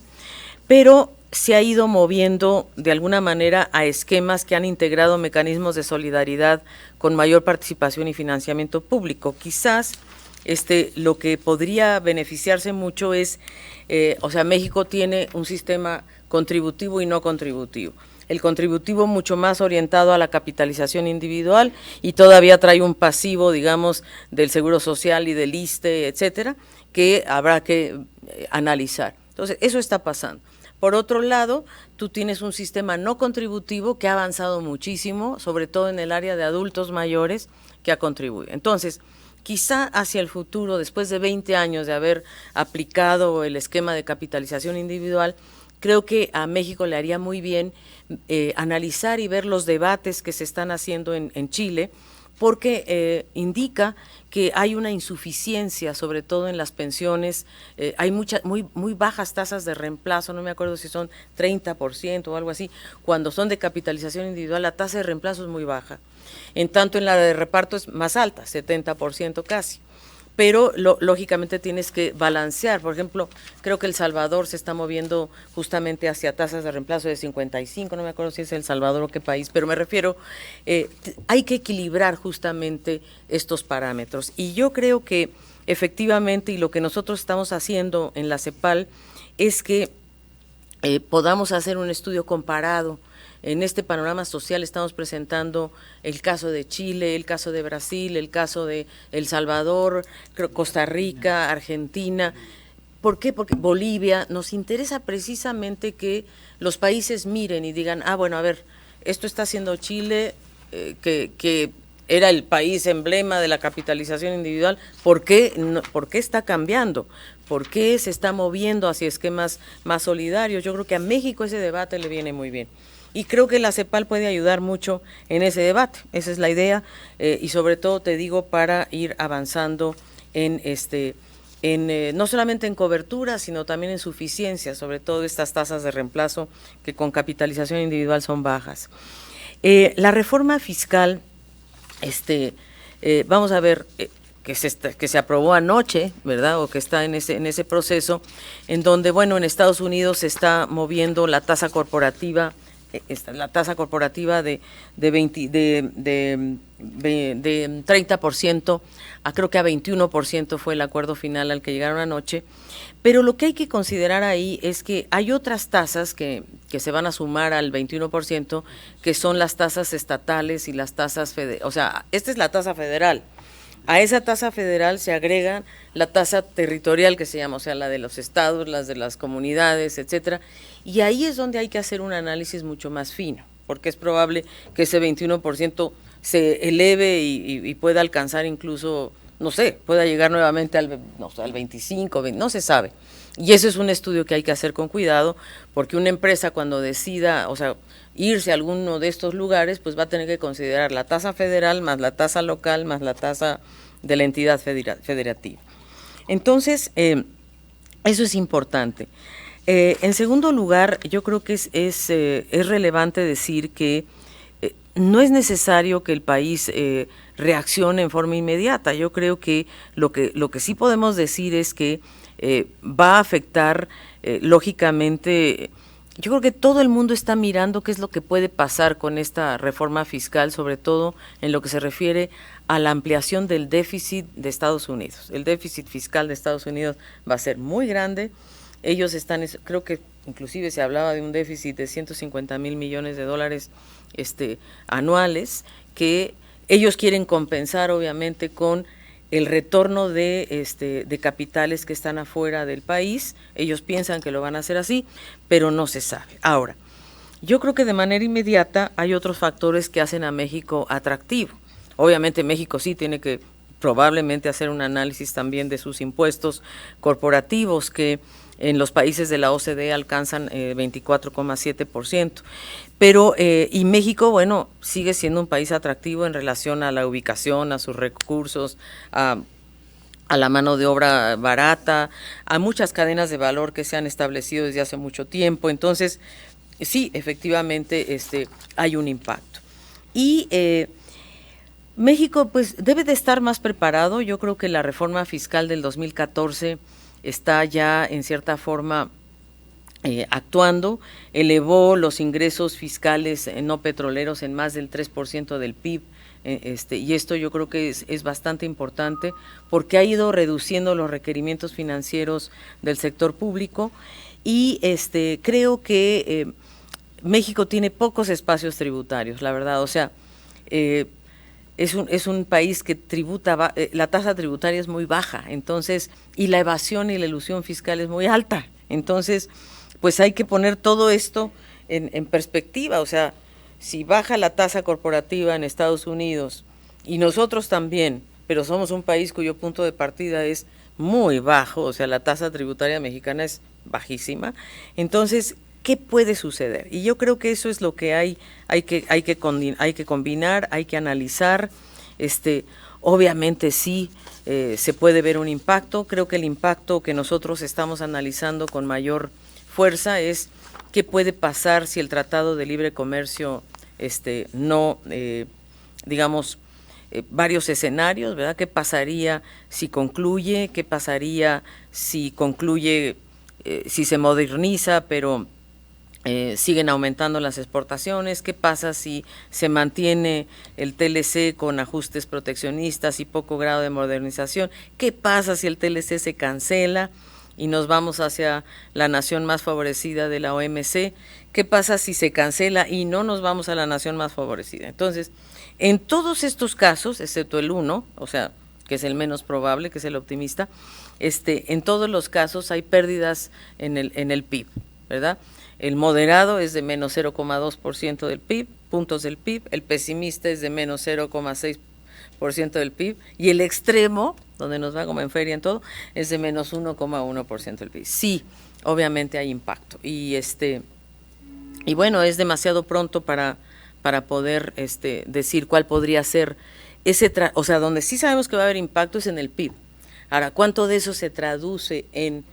pero se ha ido moviendo de alguna manera a esquemas que han integrado mecanismos de solidaridad con mayor participación y financiamiento público. Quizás lo que podría beneficiarse mucho es, o sea, México tiene un sistema contributivo y no contributivo. El contributivo mucho más orientado a la capitalización individual, y todavía trae un pasivo, digamos, del Seguro Social y del ISSSTE, etcétera, que habrá que analizar. Entonces, eso está pasando. Por otro lado, tú tienes un sistema no contributivo que ha avanzado muchísimo, sobre todo en el área de adultos mayores, que ha contribuido. Entonces, quizá hacia el futuro, después de 20 años de haber aplicado el esquema de capitalización individual, creo que a México le haría muy bien analizar y ver los debates que se están haciendo en Chile, porque indica que hay una insuficiencia, sobre todo en las pensiones. Hay muy bajas tasas de reemplazo, no me acuerdo si son 30% o algo así. Cuando son de capitalización individual, la tasa de reemplazo es muy baja. En tanto, en la de reparto es más alta, 70% casi. Pero lógicamente tienes que balancear. Por ejemplo, creo que El Salvador se está moviendo justamente hacia tasas de reemplazo de 55, no me acuerdo si es El Salvador o qué país, pero me refiero, hay que equilibrar justamente estos parámetros. Y yo creo que efectivamente, y lo que nosotros estamos haciendo en la CEPAL, es que podamos hacer un estudio comparado. En este panorama social estamos presentando el caso de Chile, el caso de Brasil, el caso de El Salvador, Costa Rica, Argentina. ¿Por qué? Porque Bolivia, nos interesa precisamente que los países miren y digan, bueno, a ver, esto está haciendo Chile, que era el país emblema de la capitalización individual, ¿por qué está cambiando? ¿Por qué se está moviendo hacia esquemas más solidarios? Yo creo que a México ese debate le viene muy bien. Y creo que la CEPAL puede ayudar mucho en ese debate, esa es la idea, y sobre todo te digo para ir avanzando en no solamente en cobertura, sino también en suficiencia, sobre todo estas tasas de reemplazo que con capitalización individual son bajas. La reforma fiscal, vamos a ver, que se aprobó anoche, ¿verdad?, o que está en ese proceso, en donde, bueno, en Estados Unidos se está moviendo la tasa corporativa, de 30% creo que a 21% fue el acuerdo final al que llegaron anoche, pero lo que hay que considerar ahí es que hay otras tasas que se van a sumar al 21%, que son las tasas estatales y las tasas federales. O sea, esta es la tasa federal. A esa tasa federal se agrega la tasa territorial que se llama, o sea, la de los estados, las de las comunidades, etcétera, y ahí es donde hay que hacer un análisis mucho más fino, porque es probable que ese 21% se eleve y pueda alcanzar incluso, no sé, pueda llegar nuevamente al 25, 20, no se sabe. Y eso es un estudio que hay que hacer con cuidado, porque una empresa cuando decida, o sea, irse a alguno de estos lugares, pues va a tener que considerar la tasa federal, más la tasa local, más la tasa de la entidad federativa. Entonces, eso es importante. En segundo lugar, yo creo que es relevante decir que no es necesario que el país reaccione en forma inmediata. Yo creo que lo que sí podemos decir es que va a afectar, lógicamente. Yo creo que todo el mundo está mirando qué es lo que puede pasar con esta reforma fiscal, sobre todo en lo que se refiere a la ampliación del déficit de Estados Unidos. El déficit fiscal de Estados Unidos va a ser muy grande ellos están, creo que inclusive se hablaba de un déficit de 150,000 millones de dólares anuales, que ellos quieren compensar obviamente con el retorno de capitales que están afuera del país. Ellos piensan que lo van a hacer así, pero no se sabe. Ahora, yo creo que de manera inmediata hay otros factores que hacen a México atractivo. Obviamente México sí tiene que probablemente hacer un análisis también de sus impuestos corporativos, que en los países de la OCDE alcanzan 24,7%. Pero, y México, bueno, sigue siendo un país atractivo en relación a la ubicación, a sus recursos, a la mano de obra barata, a muchas cadenas de valor que se han establecido desde hace mucho tiempo. Entonces, sí, efectivamente, hay un impacto. Y México, pues, debe de estar más preparado. Yo creo que la reforma fiscal del 2014 está ya, en cierta forma, actuando, elevó los ingresos fiscales no petroleros en más del 3% del PIB, y esto yo creo que es bastante importante porque ha ido reduciendo los requerimientos financieros del sector público, y creo que México tiene pocos espacios tributarios, la verdad. O sea, es un país que tributa, la tasa tributaria es muy baja, entonces, y la evasión y la elusión fiscal es muy alta. Entonces, pues hay que poner todo esto en perspectiva. O sea, si baja la tasa corporativa en Estados Unidos y nosotros también, pero somos un país cuyo punto de partida es muy bajo, o sea, la tasa tributaria mexicana es bajísima, entonces, ¿qué puede suceder? Y yo creo que eso es lo que hay que combinar, hay que analizar. Obviamente sí, se puede ver un impacto. Creo que el impacto que nosotros estamos analizando con mayor fuerza es qué puede pasar si el Tratado de Libre Comercio no, digamos, varios escenarios, ¿verdad? ¿Qué pasaría si concluye? ¿Qué pasaría si concluye, si se moderniza, pero siguen aumentando las exportaciones? ¿Qué pasa si se mantiene el TLC con ajustes proteccionistas y poco grado de modernización? ¿Qué pasa si el TLC se cancela y nos vamos hacia la nación más favorecida de la OMC? ¿Qué pasa si se cancela y no nos vamos a la nación más favorecida? Entonces, en todos estos casos, excepto el uno, o sea, que es el menos probable, que es el optimista, en todos los casos hay pérdidas en el PIB, ¿verdad? El moderado es de menos 0,2% del PIB, puntos del PIB, el pesimista es de menos 0,6% del PIB, y el extremo, donde nos va como en feria en todo, es de menos 1,1% del PIB. Sí, obviamente hay impacto, y bueno, es demasiado pronto para poder decir cuál podría ser o sea, donde sí sabemos que va a haber impacto es en el PIB. Ahora, ¿cuánto de eso se traduce en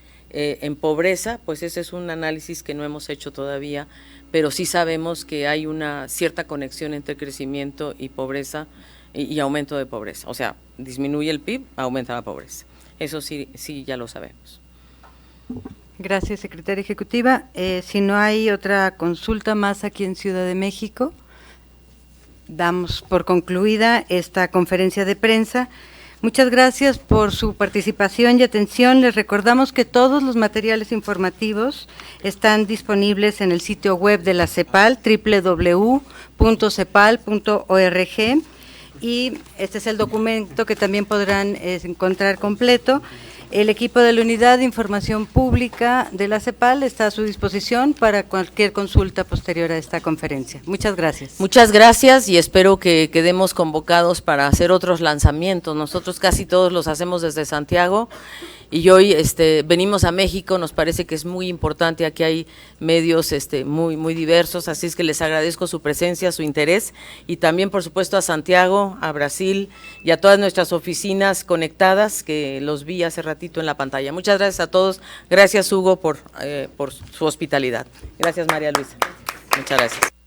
pobreza? Pues ese es un análisis que no hemos hecho todavía, pero sí sabemos que hay una cierta conexión entre crecimiento y pobreza y aumento de pobreza. O sea, disminuye el PIB, aumenta la pobreza. Eso sí ya lo sabemos. Gracias, secretaria ejecutiva. Si no hay otra consulta más aquí en Ciudad de México, damos por concluida esta conferencia de prensa. Muchas gracias por su participación y atención. Les recordamos que todos los materiales informativos están disponibles en el sitio web de la CEPAL, www.cepal.org, y este es el documento que también podrán encontrar completo. El equipo de la Unidad de Información Pública de la CEPAL está a su disposición para cualquier consulta posterior a esta conferencia. Muchas gracias. Muchas gracias, y espero que quedemos convocados para hacer otros lanzamientos. Nosotros casi todos los hacemos desde Santiago, y hoy venimos a México. Nos parece que es muy importante. Aquí hay medios muy diversos, así es que les agradezco su presencia, su interés, y también, por supuesto, a Santiago, a Brasil y a todas nuestras oficinas conectadas, que los vi hace ratito en la pantalla. Muchas gracias a todos. Gracias, Hugo, por su hospitalidad. Gracias, María Luisa. Muchas gracias.